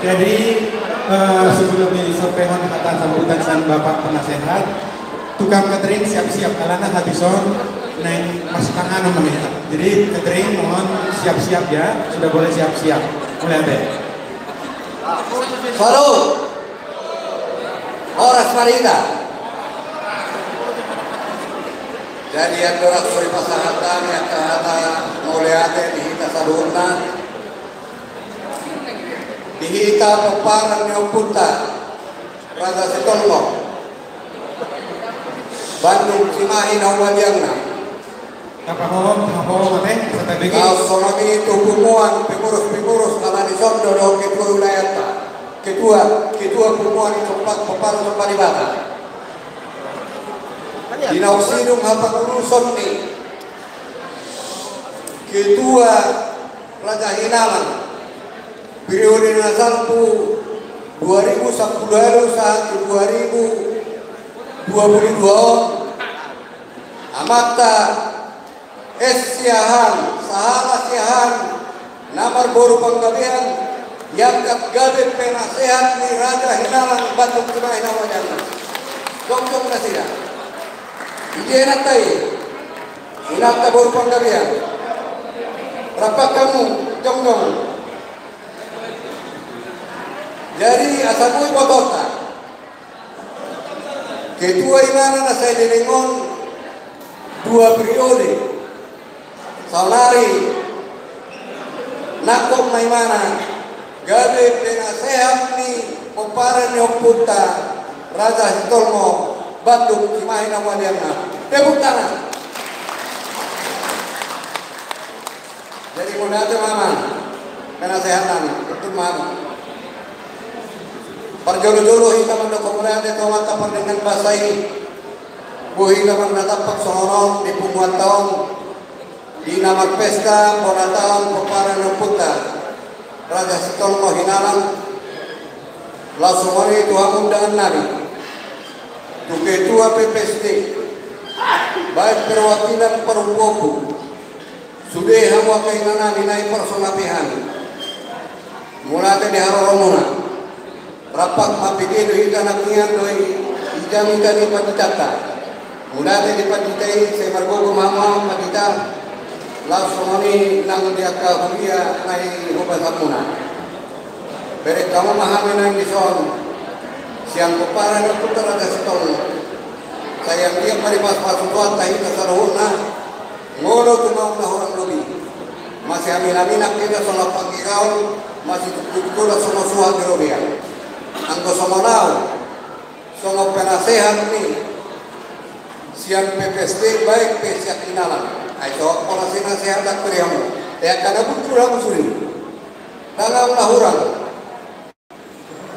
Jadi sebelum disampaikan kata sambutan sang Bapak Penasehat, tukang catering siap-siap alana habison naik masuk tangan namanya. Jadi catering mohon siap-siap ya, sudah boleh siap-siap. Mulai deh. Baru Horas Marita. Jadi yang dorak suri pasahatan yang kata muliate dihita sadurna dihita peparang nyaupunta Raga Setolmo Bandung Cimahi Nawadiangna Apa mate sampai begini. Kau sonomi itu pumuan pengurus alani sondo do ketua wilayah ketua pumuan tempat peparang tempat ibadah Dinau sidung hapa urusan nih ketua Raja Hinalan periode nasalku 2010 sampai 2022 amata Siahan sahala Siahan namar boru penggabihan yang gabe penasehat ni Raja Hinalan Bandung Cimahi Nawajana. Dong nasira. Ije natai. Inata borpang kalian. Rapat kamu jonggong. Jadi asabui botota. Ketua imana na saya dilingon 2 periode. Saulari nakok na imana gabi penasehat ni Kumparan ni Puta Raja Hitolmo Bandung Cimahi Nawaliana. Tepuk tangan. Jadi mudah itu mama penasehatan betul mama. Perjolo-jolo hingga mendukung mulia itu mata dengan bahasa ini. Buhi naman natapak sonoron di pumuan taon di nama pesta ponataon Kumparan ni Puta Raja Hitolmo Hinalang. Langsung hari itu undangan Nabi itu ketua PPSD baik perwakilan perempuan sudah hawa keinginan dinai personapihan mulai dari haroromuna rapat mapikir hingga nakian doi ijam-ijam di pajitata mulai dari pajitai saya bergogo mama pajita langsung hari nang dia kuliah naik hubungan samuna. Beri kamu memahami nang dison, siang Kumparan ni Puta Raja Hitolmo. Saya dia mari pas tuan tahi kasaruhna, ngono tumau na orang lobi. Masih amin-amin kita sono pangiraw, masih tukul sono suha dirobia. Anggo somonau, sono penasehat ni, siang PPSD baik pesiak inalan. Ayo orang penasehat tak beriamu, ya karena pulang suri. Dalam lahuran.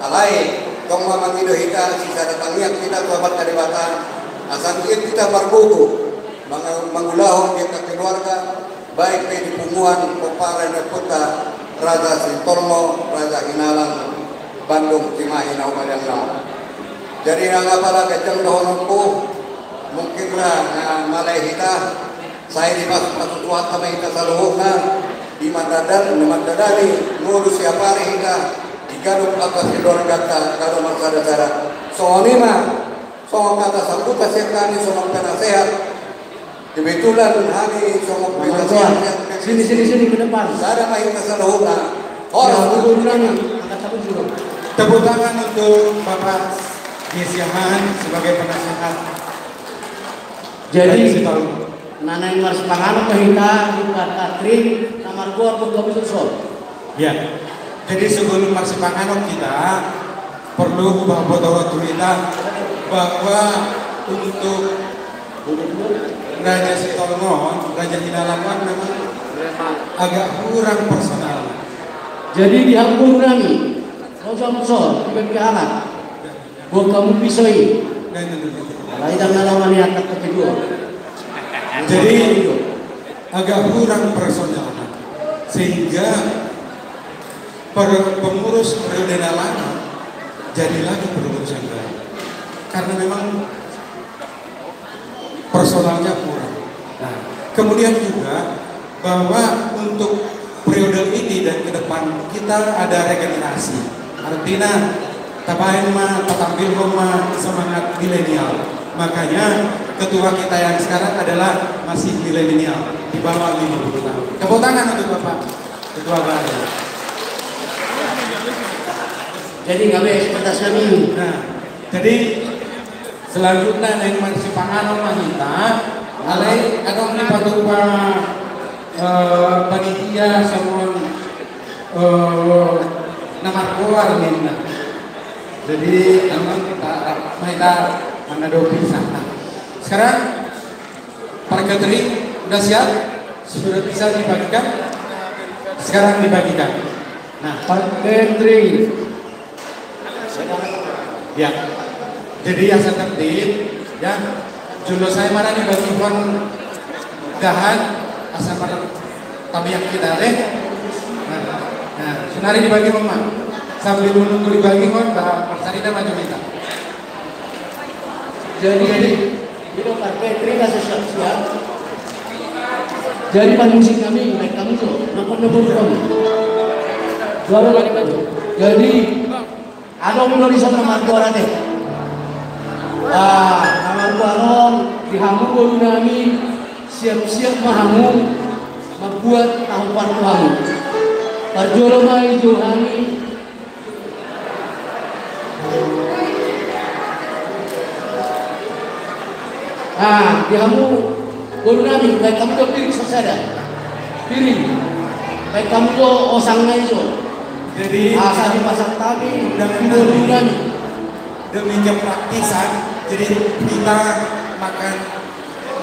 Alai, tong mama tido hita sisa datangnya kita sahabat kalibatan asal kita berbuku mengulahon kita keluarga baik di pumuan Kumparan ni Puta Raja Hitolmo Raja Hinalang Bandung Cimahi Nawaliana. Jadi nang pala kejang dohonku mungkinlah malay hita saya di pas tuhan kami hita saluhna di madadani ngurus siapa hita kalau atas keluarga kalau masyarakat cara soalnya mah soal kata sambut kasih kami soal penasehat kebetulan hari soal penasehat sini ke depan ada main masalah orang Tepuk tangan untuk Bapak Yesiahan sebagai penasehat. Jadi nanai mas pangan kahita bukan Katrin kamar gua bukan betul. Ya. Jadi sebelum Marsipanganok kita perlu bahwa kita bahwa untuk Raja Hitolmo, Raja Hinalang memang agak kurang personal. Jadi dihampur kami, kosong dibagi alat, buat kamu pisoi. Lain dan nalaman yang kedua. Jadi agak kurang personal, sehingga pengurus periode lama jadi lagi pengurusan baru karena memang personalnya kurang. Nah, kemudian juga bahwa untuk periode ini dan ke depan kita ada regenerasi. Artinya tapain mah tampil mah semangat milenial. Makanya ketua kita yang sekarang adalah masih milenial di bawah 50 tahun. Tepuk tangan untuk Bapak Ketua Baru. Jadi nggak boleh sebatas kami. Nah, jadi selanjutnya yang masih panganon kita, alai adong ni patupa panitia sama nama keluar ni. Jadi emang kita menado pisah. Sekarang para catering udah siap, sudah bisa dibagikan. Sekarang dibagikan. Nah, para catering. Ya, jadi asal tertib, ya. Judul saya mana nih bantuan gahan asal pada tabiat kita deh. Nah, senari dibagi mama. Sambil menunggu dibagi kon, Pak Sarina maju minta. Jadi itu partai terima siap. Jadi pan musik kami, naik kami tuh, nopor kami. Juara lagi maju. Jadi ada mulai di sana margora deh. Kamar barong dihamu baru nami siap-siap mahamu membuat tahu partuamu. Parjolomai johani dihamu baru nami baik kamu tuh piring sasada piring baik kamu tuh osangnya itu. Jadi asal dipasang tadi dan baru nami demi kepraktisan, jadi kita makan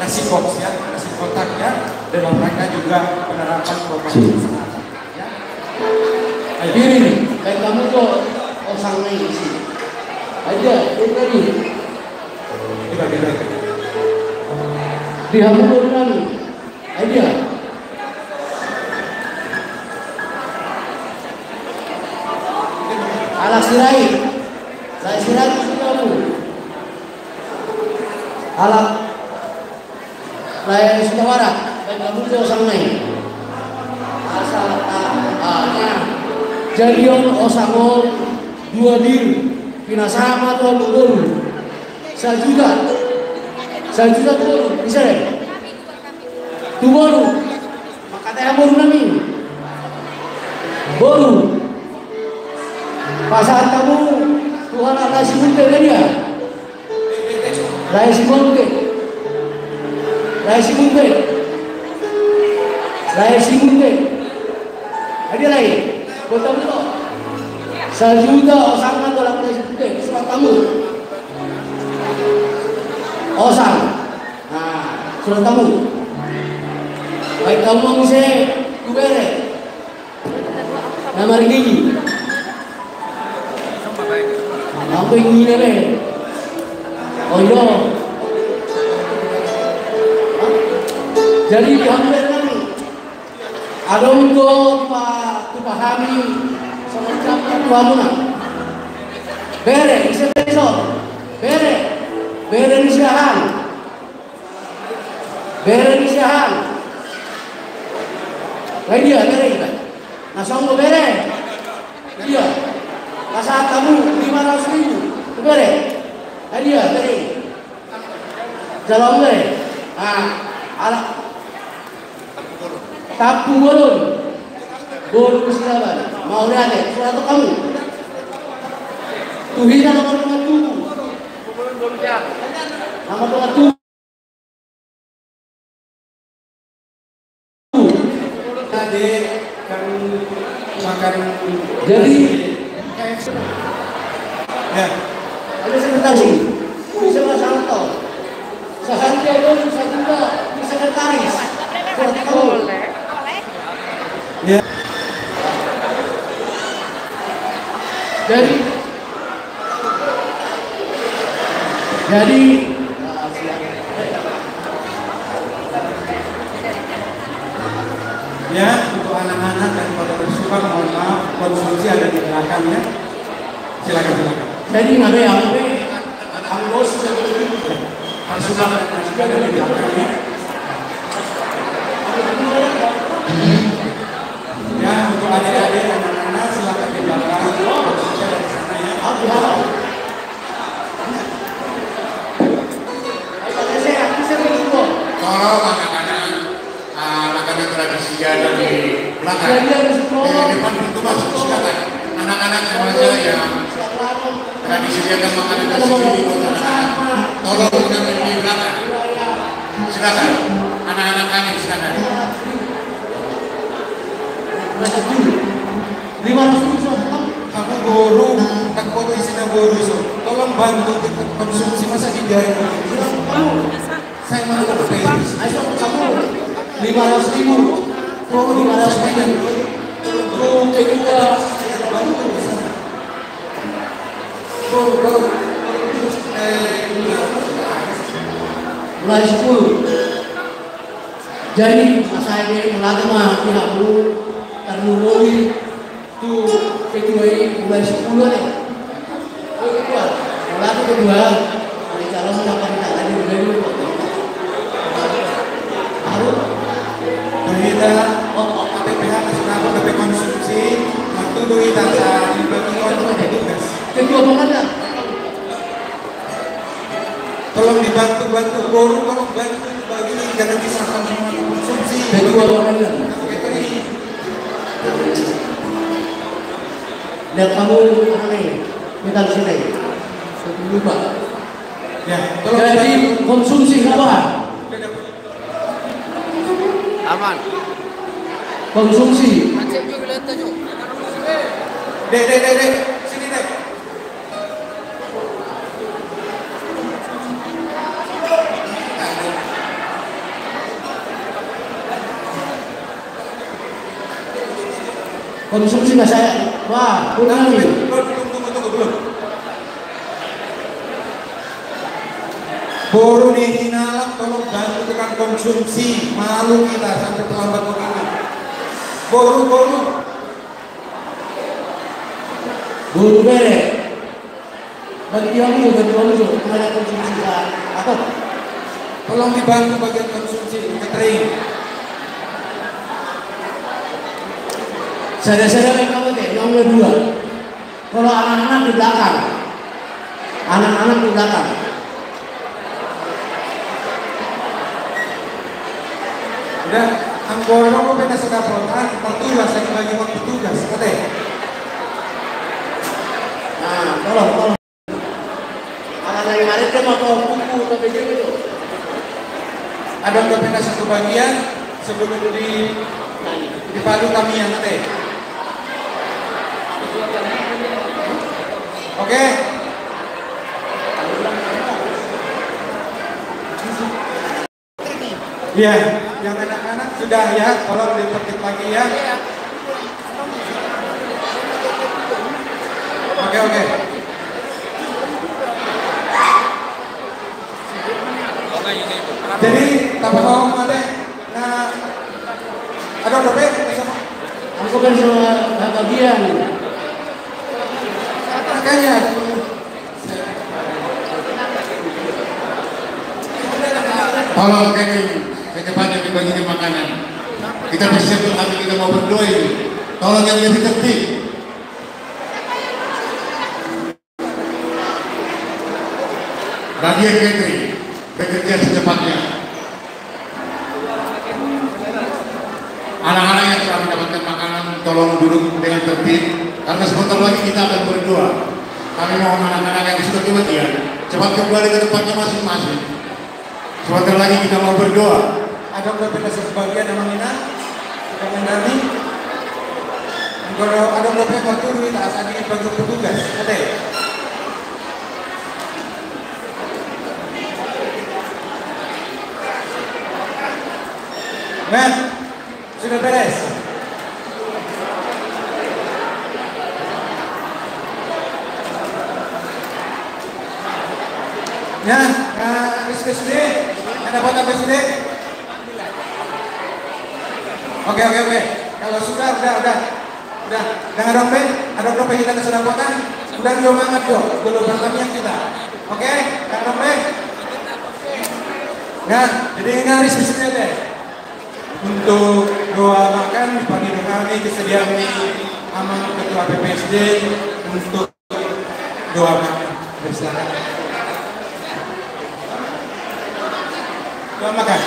nasi box ya, nasi kotak ya, dalam rangka juga penerapan protokol kesehatan. Ya. Ayo. Ini baik kamu tuh osangnya isi aja ini tadi Dibagi-bagi. dihamu baru nami aja. Alas sirai kamu alat layan sudah warak baik kamu tuh osangnya asal jadion osangol 2 dir pinasama tuh belum 1 juta tuh bisa deh tuh baru maka teh baru nami baru pasar kamu Tuhan ada si bunte kan dia Rai si bunte ada lain betul 1 juta osang kalau Rai si bunte surat kamu osang surat kamu baik kamu bisa kubere nama gigi apa yang ini deh? Oh iya. Jadi hampir kami ada untuk dipahami semacam tuamu nak. Bere, bisa besok. Bere nisiahan. Lagi dia bere kita. Nasong lo bere. Dia. Pasal kamu 500.000 bere hadiah bere jalan bere alat tapu bolon kesilapan mau lihat surat kamu tuhina nomor 7 nomor 7 tadi kan makan jadi ya. Ada sekretaris, bisa masalah tau. Sehari ada bisa juga di sekretaris. Boleh. Ya. Jadi ya untuk anak-anak dan pada bersumpah mohon maaf konsumsi ada di belakang ya. Silakan. Jadi nggak ada yang anggos harus sudah ada di belakangnya. Ya untuk adik-adik dan anak-anak silakan di belakang. Konsumsi ada di sana ya. Kalau makanan tradisi ada di belakang, di depan pintu masuk silakan. Anak-anak remaja yang tradisi disediakan makanan nasi kuning buat anak-anak, tolong mengambil di belakang. Silakan, anak-anak kami silakan. 500 Aku guru, tak foto isinya guru so. Tolong bantu konsumsi masa tidak. Saya mau berpikir. Ayo kamu 500.000. Oh 500.000. Oh kedua. Mulai 10. Jadi masa ini mulai mah tidak perlu terlalu itu kedua ini mulai 10 nih. Oh kedua, mulai kedua. Dari calon mendapat tadi dulu. Baru kita KPPH nasional KP konsumsi waktu dulu kita dibagi orang tugas. kedua mana? dibantu baru kalau bantu bagi jangan disahkan semua konsumsi. Kedua orang dan kamu kita di sini. Lupa. Ya, jadi konsumsi apa? Aman. Konsumsi. Dek, sini dek. Konsumsi nggak saya? Wah, kurang nih. Tunggu belum. Baru dihina, tolong bantu tukang konsumsi. Malu kita sampai terlambat begini. Boru. Buru bere. Bagi yang mana konsumsi apa? Tolong dibantu bagian konsumsi, catering. Saya kamu teh nomor 2. Kalau anak-anak di belakang, Udah, anggora mau pindah sedapotan, petugas lagi bagi waktu tugas, kate. Nah, tolong. Anak dari mana dia mau buku tapi gitu. Ada udah pindah satu bagian sebelum dipadu kami yang kate. Oke. Iya, yang anak-anak sudah ya, tolong dipetik lagi ya. Oke. Jadi, apa mau ada? Nah, ada berapa? Aku kan sama bagian. Makanya. Tolong catering secepatnya dibagikan makanan. Kita bersiap nanti kita mau berdoa ini. Tolong yang lebih tertib. Bagian catering bekerja secepatnya. Anak-anak yang telah mendapatkan makanan tolong duduk dengan tertib karena sebentar lagi kita akan berdoa. Kami mohon anak-anak yang sudah kematian cepat kembali ke tempatnya masing-masing. Sebentar lagi kita mau berdoa. Ada beberapa sebagian yang menginap, sudah menanti. Kalau ada beberapa waktu duit asal ini bagi petugas, ada. Nah, sudah beres. Ya, SPSD, ada foto SPSD. Oke. Kalau sudah, dengan dompet, ada dompet kita ke sedapotan, udah jauh banget dong, belum bertanya kita. Oke, dengan dompet. Nah, jadi ingat SPSD deh. Untuk doa makan pagi kami disediakan amal ketua PPSD untuk doa makan. Bersilakan. Doa makan.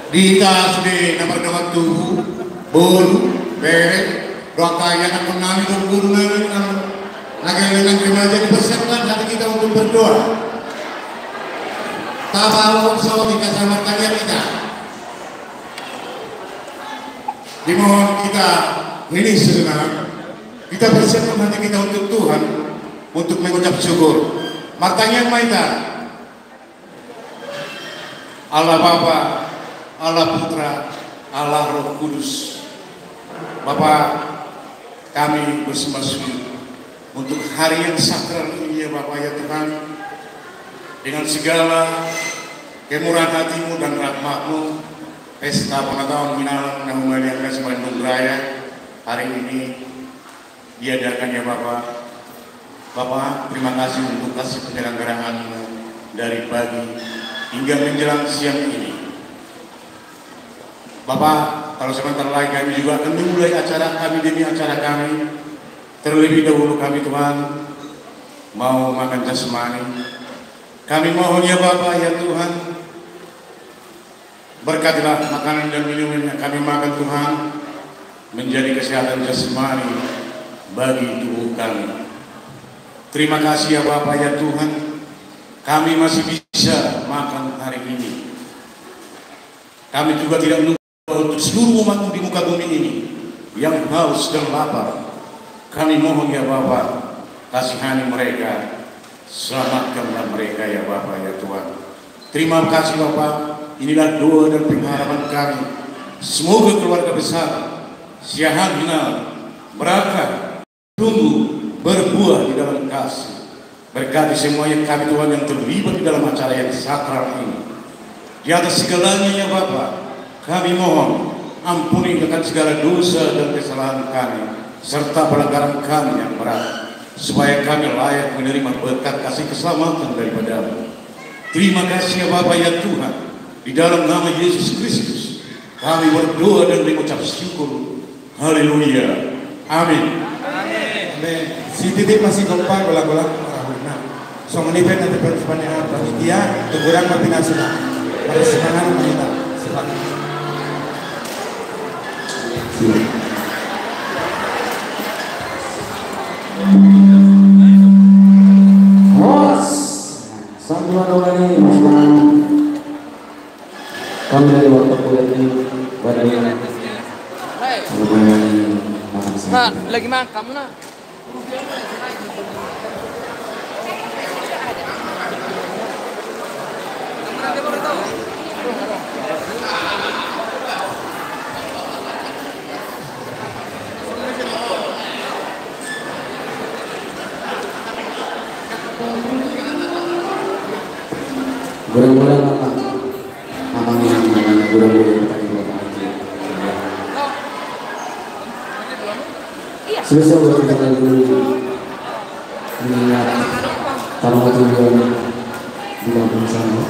Di tasde nomor tubuh, bolu, beret, doa kaya akan mengalami dan guru dengan remaja dipersiapkan hati kita untuk berdoa. Tabawa sama kita sama kalian kita. Dimohon kita ini sebenarnya kita bersiapkan hati kita untuk Tuhan untuk mengucap syukur. Makanya kita Allah Bapa, Allah Putra, Allah Roh Kudus. Bapak, kami bersama sujud untuk hari yang sakral ini ya Bapak ya Tuhan, dengan segala kemurahan hatimu dan rahmatmu, pesta pengetahuan minal nahumalian Bandung Raya hari ini diadakan ya Bapak. Bapak, terima kasih untuk kasih penyelenggaraan dari pagi hingga menjelang siang ini. Bapak, kalau sebentar lagi kami juga akan memulai acara kami demi acara kami. Terlebih dahulu kami Tuhan mau makan jasmani. Kami mohon ya Bapa ya Tuhan, berkatilah makanan dan minuman yang kami makan Tuhan, menjadi kesehatan jasmani bagi tubuh kami. Terima kasih ya Bapa ya Tuhan, kami masih bisa makan hari ini. Kami juga tidak menunggu untuk seluruh umat di muka bumi ini yang haus dan lapar. Kami mohon ya Bapa, kasihani mereka, selamatkanlah mereka ya Bapa ya Tuhan. Terima kasih Bapa, inilah doa dan pengharapan kami. Semoga keluarga besar Syahagna berkah, tumbuh, berbuah di dalam kasih. Berkati semuanya kami Tuhan yang terlibat di dalam acara yang sakral ini. Di atas segalanya ya Bapa, kami mohon ampuni akan segala dosa dan kesalahan kami serta pelanggaran kami yang berat, supaya kami layak menerima berkat kasih keselamatan daripada-Mu. Terima kasih ya Bapa ya Tuhan, di dalam nama Yesus Kristus kami berdoa dan mengucap syukur. Haleluya. Amin. Amin. Si titik masih kompak bola-bola rahuna. So menipet nanti persiapan panitia teguran mati sudah. Pada semangat kita. Silakan. Hos, santuan ini kami dari waktu kuliah ini bagaimana? Nah, lagi makan kamu nak? Gurang-gurang apa? Abang yang namanya gurang-gurang tadi bapak aja. Selesai buat kita dulu mengingat taruh tujuan di kampung sana.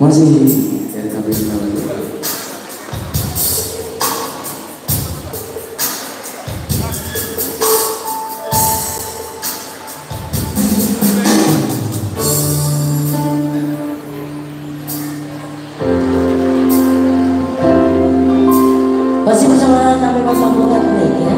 Masih dari kami lagi. Masih bersama kami Pasangkan ya.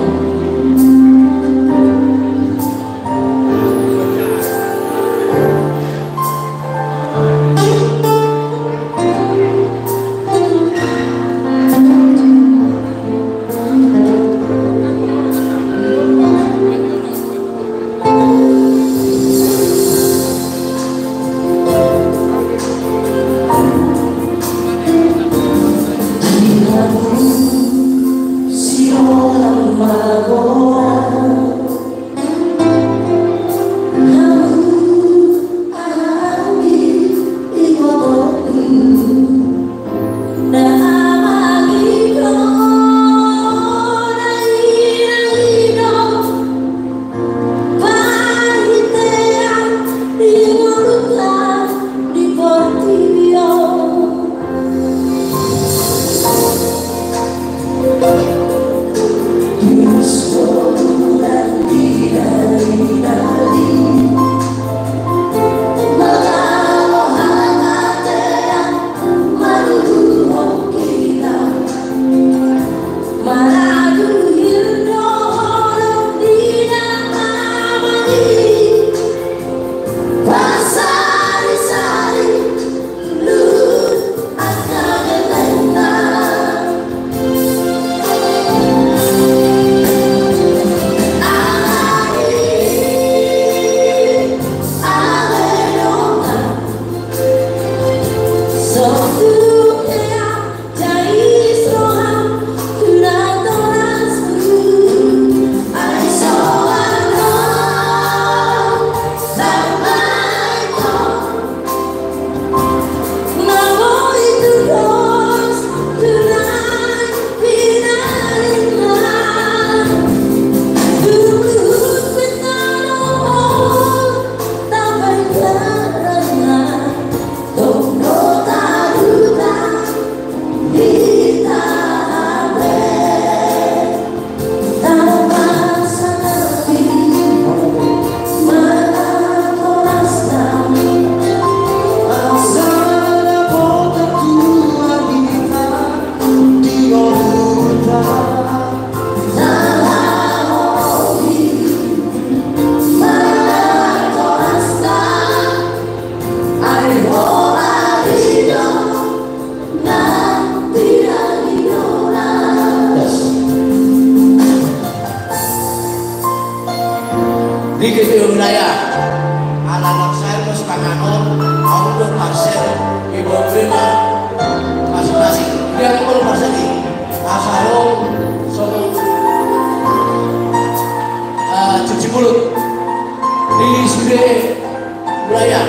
wilayah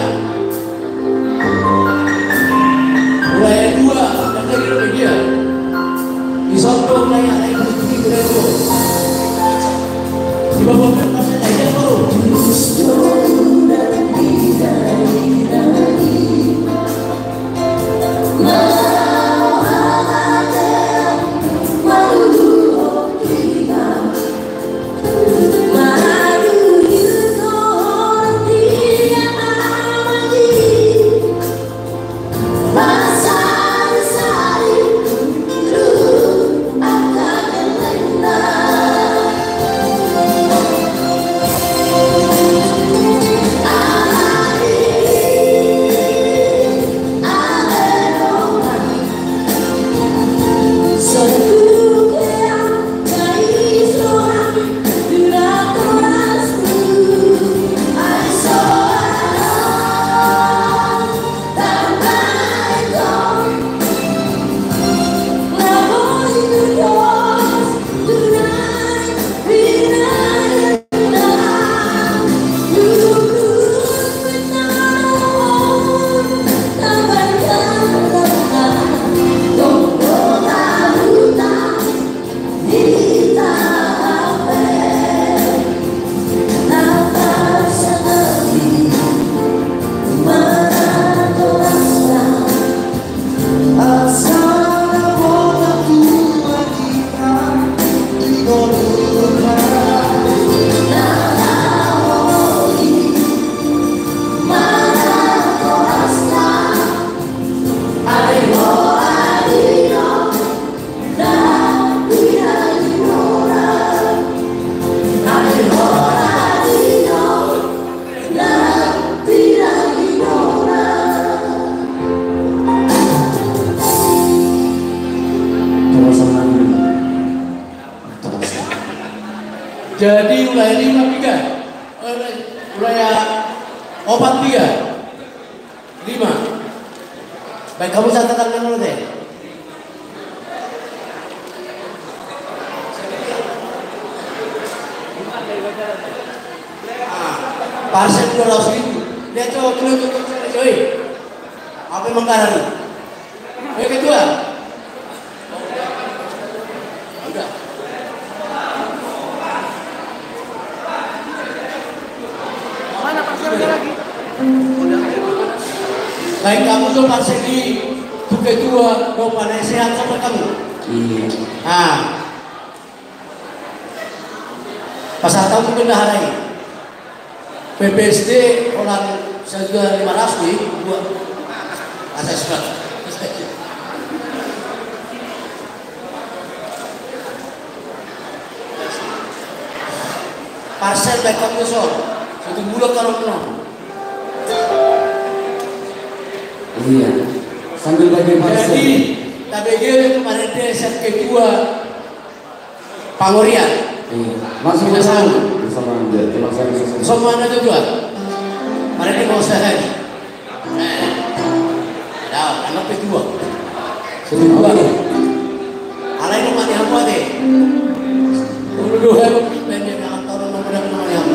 2 yang tadi media di Soto wilayah lain di Guledo di bawah pasal aja baru jadi wilayah 53 wilayah 43 5 baik kamu catatan dulu deh parcel 200.000 dia coba coy apa yang mengkarani yang kedua udah Mana parselnya lagi? baik kamu tuh parcel di Bukit Tua Dopane sehat sama kamu pasal kamu bendaharai PPSD orang saya juga 500 nih buat asas surat parcel baik kamu so satu bulan kalau penuh Iya, sambil bagi parcel. jadi KBG itu kemarin desa kedua Pangorian Masuk ke sana. Bersama Anda, terima kasih. semua ada juga mereka mau usaha anak kedua kedua ala ini mati apa deh dua banyak yang orang nomor yang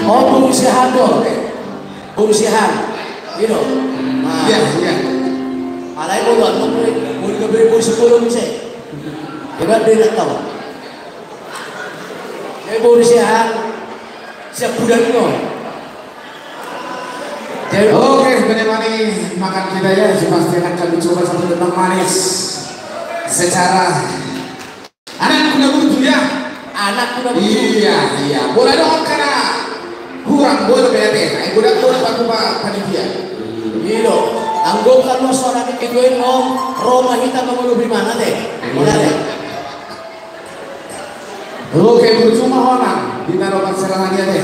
oh pengusihan dong pengusihan gitu iya ala ini mau diberi bos 10 bisa hebat dia nak tahu saya pengusihan siap bulan no. Oke, menemani makan kita ya, pasti akan dicoba satu tentang manis secara anak kuda butuh ya, anak kuda butuh. Iya, boleh dong karena kurang boleh beda, kuda dapat apa panitia. Iya, anggota lo suara dikejuin om, Roma kita mau lebih mana deh, boleh deh. Oke, bercuma orang kita dapat serangan dia deh.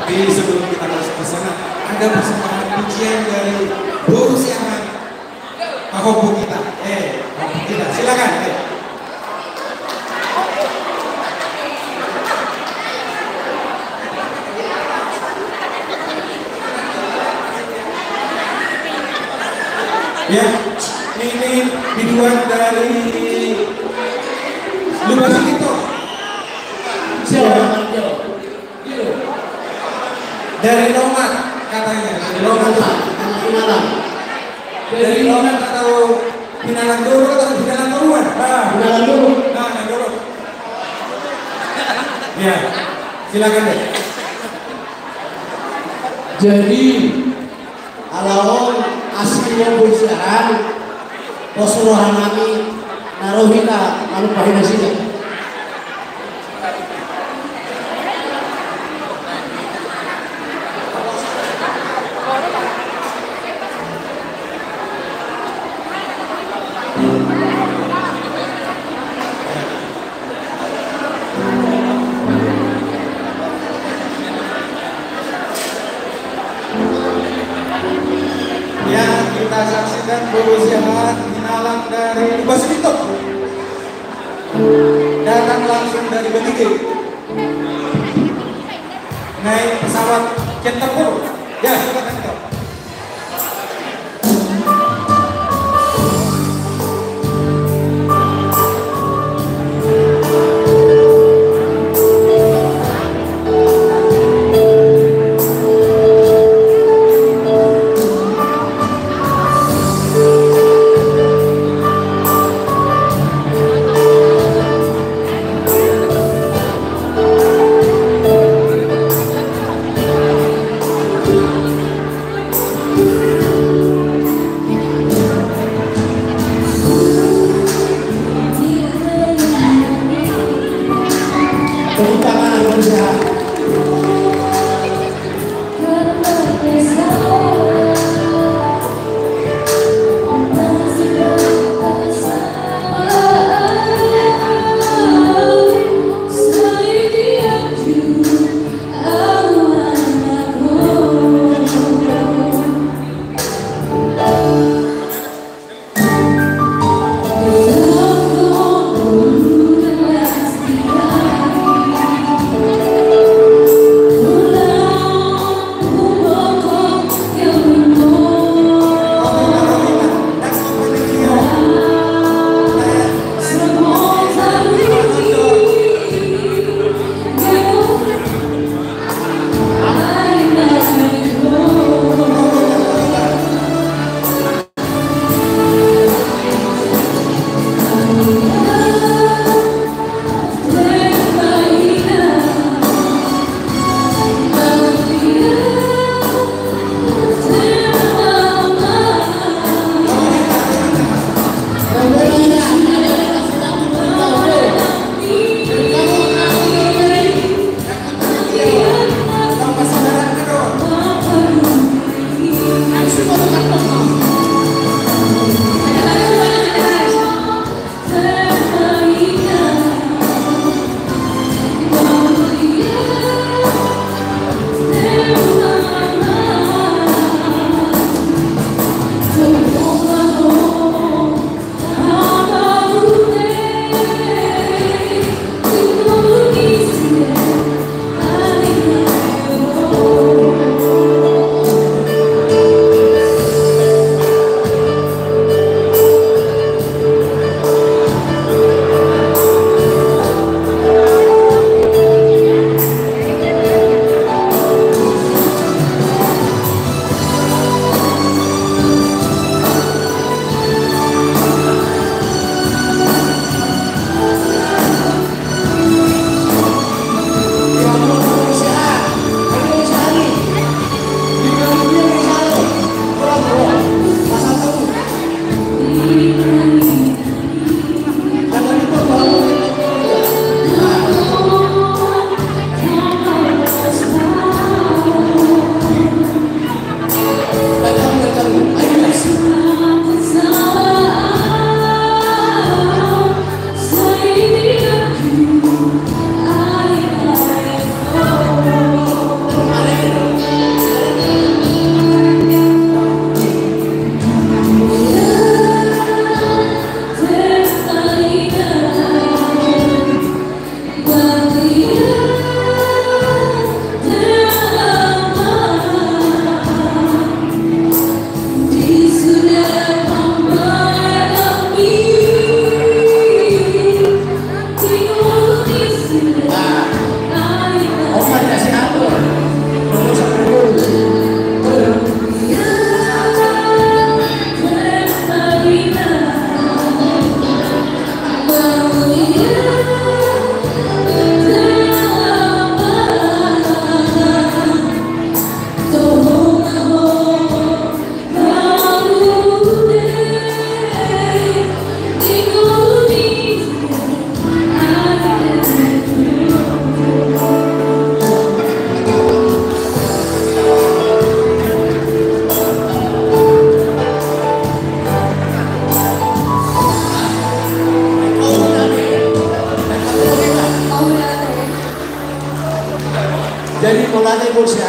Tapi sebelum kita masuk ke sana, ada persembahan pujian dari guru siaran Pahopo kita. Pahopo kita, silakan. Ya, ini biduan dari Lukas itu. Siapa? Dari Roman katanya. Dari Roman Pinalang. Dari Roman atau Pinalang Doro atau Pinalang Doruan? Pinalang Doro. Pinalang Doro. Ya, silakan deh. Jadi alaon asli yang bersiaran posuruhan kami narohina lalu pahina sini. Kita saksikan berusiaan Pinalang dari Basito, datang langsung dari Benike, naik pesawat jet tempur. Ya, silakan Kak.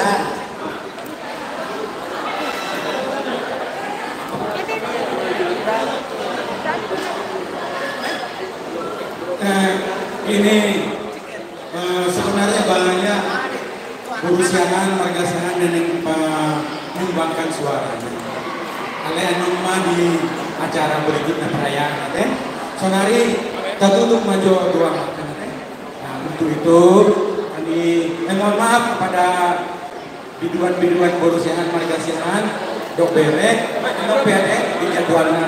Margasihan. Ini sebenarnya banyak Burusiahan, Margasihan dan yang menyumbangkan suaranya. Kalian nomor di acara berikutnya perayaan, sonari tertutup maju dua makan. Nah, untuk itu kami mohon maaf kepada biduan-biduan Burusiahan, Margasihan, dok berek, dok berek di jadwalnya.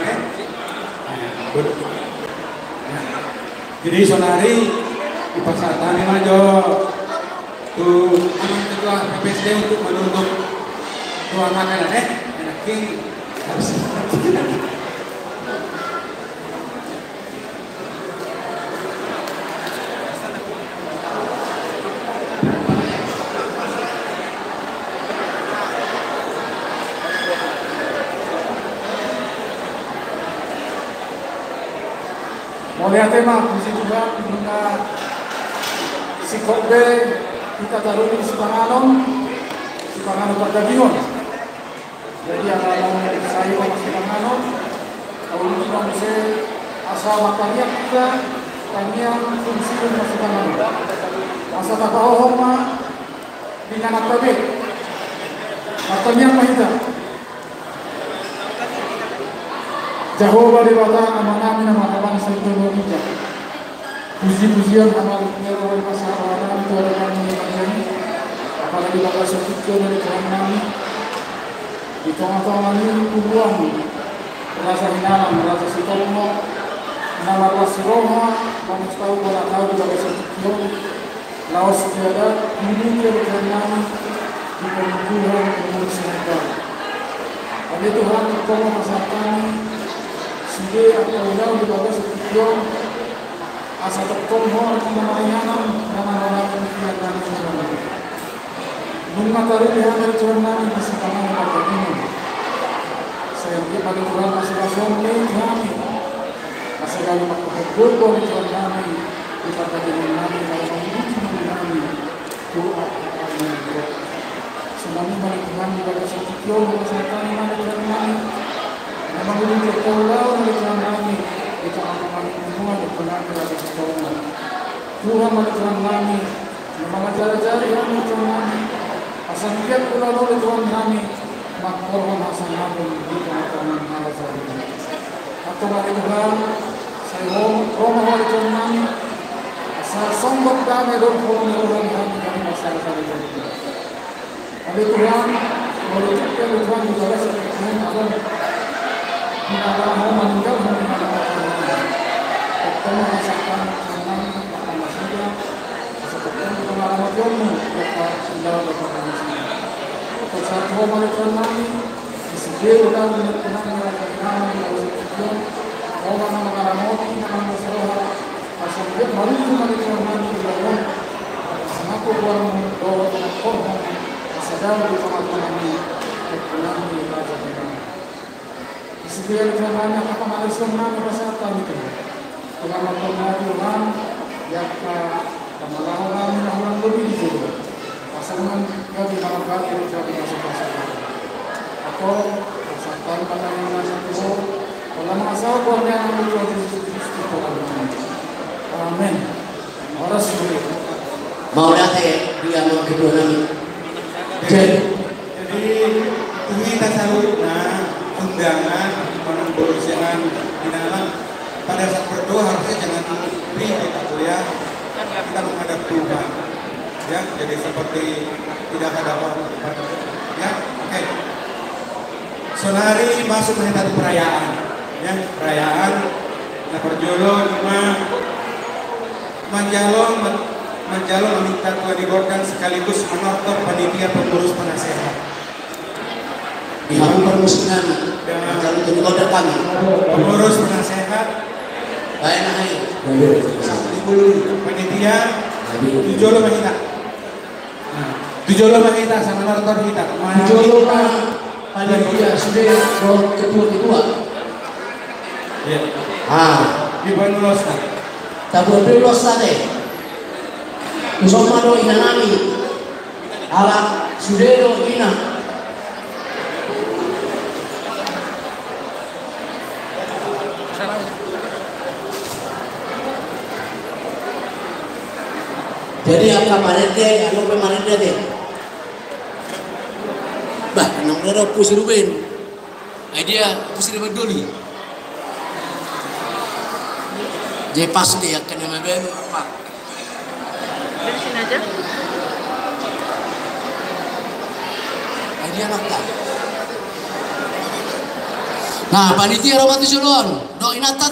Jadi sonari di pasatan ini maju tuh aman ketua PPSD untuk menutup dua makanan enakin harus. Melihat tema misi juga kita sikop kita taruh di Sipanganon pada Bion. Jadi anak-anak saya masih Sipanganon, kalau ini kita bisa asal makarya kita tanya fungsi masih Sipanganon. Asal tak homa dengan apa be? Matanya mahita. Jehovah Dewata nama kami nama Tuhan Sejologinya. Puji-pujian amal Tuhan masyarakat itu ada kami yang terjadi. Apalagi bakal sesuatu dari Tuhan kami. Di tengah-tengah ini kubuang merasa hinalan, merasa sitomo, nama rasa Roma, kamu tahu bola tahu juga sesuatu. Laos tiada ini dari Tuhan kami di perkumpulan umur sementara. Oleh Tuhan kau masyarakat kami. Sehingga apabila di bawah sekian asal terkomor kemarahan dan orang yang dan sebagainya. Mengatasi pihak dari Tuhan kami di sepanjang waktu ini. Saya pada Tuhan masih kami masih kali berkumpul dari Tuhan kami di pada diri kami dalam hidup kami doa kami. Selama balik Tuhan di bawah sekian kesehatan dari Tuhan kami. Memang ini tertolong oleh Tuhan kami, kita akan semua berkenan kepada Tuhan. Tuhan oleh Tuhan kami, memang ajar-ajar yang oleh Tuhan kami. Asal lihat pula oleh Tuhan kami, maka korban asal kami di tengah-tengah Allah Ta'ala. Atau oleh Tuhan, saya romo oleh Tuhan kami, asal sombong kami dan korban kami dari masyarakat ini. Oleh Tuhan, oleh Tuhan juga seperti Tuhan kita mau meninggal meninggalkan kita merasakan senang akan masalah seperti pengalaman ilmu kita dalam berpengalaman untuk saat mau melakukan kami disediakan dalam menentukan melakukan tujuan mau mengalami masalah asal dia baru melakukan kami dalam semaku buang doa korban sedang di tengah-tengah kami berkenan raja kita. Sekian kerana apa manusia mana kesehatan itu. Dengan Tuhan yang kemalangan orang lebih itu. Pasangan kami harapkan itu jadi masalah. Aku kesehatan pada yang itu. Kalau masalah keluarga yang menjadi Tuhan. Amin. Orang sendiri. Mau lihat dia mau kedua nami. Jadi kita selalu undangan orang Burusiahan di dalam pada saat berdoa harusnya jangan ribut gitu ya, kita menghadap Tuhan ya, jadi seperti tidak ada apa-apa ya. Oke, sonari masuk ke tadi perayaan ya, perayaan nah perjolo lima menjalon meminta Tuhan digorkan sekaligus menortor panitia pengurus penasehat di hari permusikan kalau itu order kami pengurus penasehat baik naik panitia Tujolo Mahita Tujolo Mahita sama nortor kita Tujolo panitia sudah ketua ya di Banulos tabur Banulos tadi Usomado inanami ala Sudero ina. Jadi angka parente, anu pemarente deh. Bah, nang nero pusi Ruben. Idea pusi Ruben dulu. Jadi pas dia kena meben apa? Dari sini aja. Idea nakta. Nah, panitia robati sulon. Do inata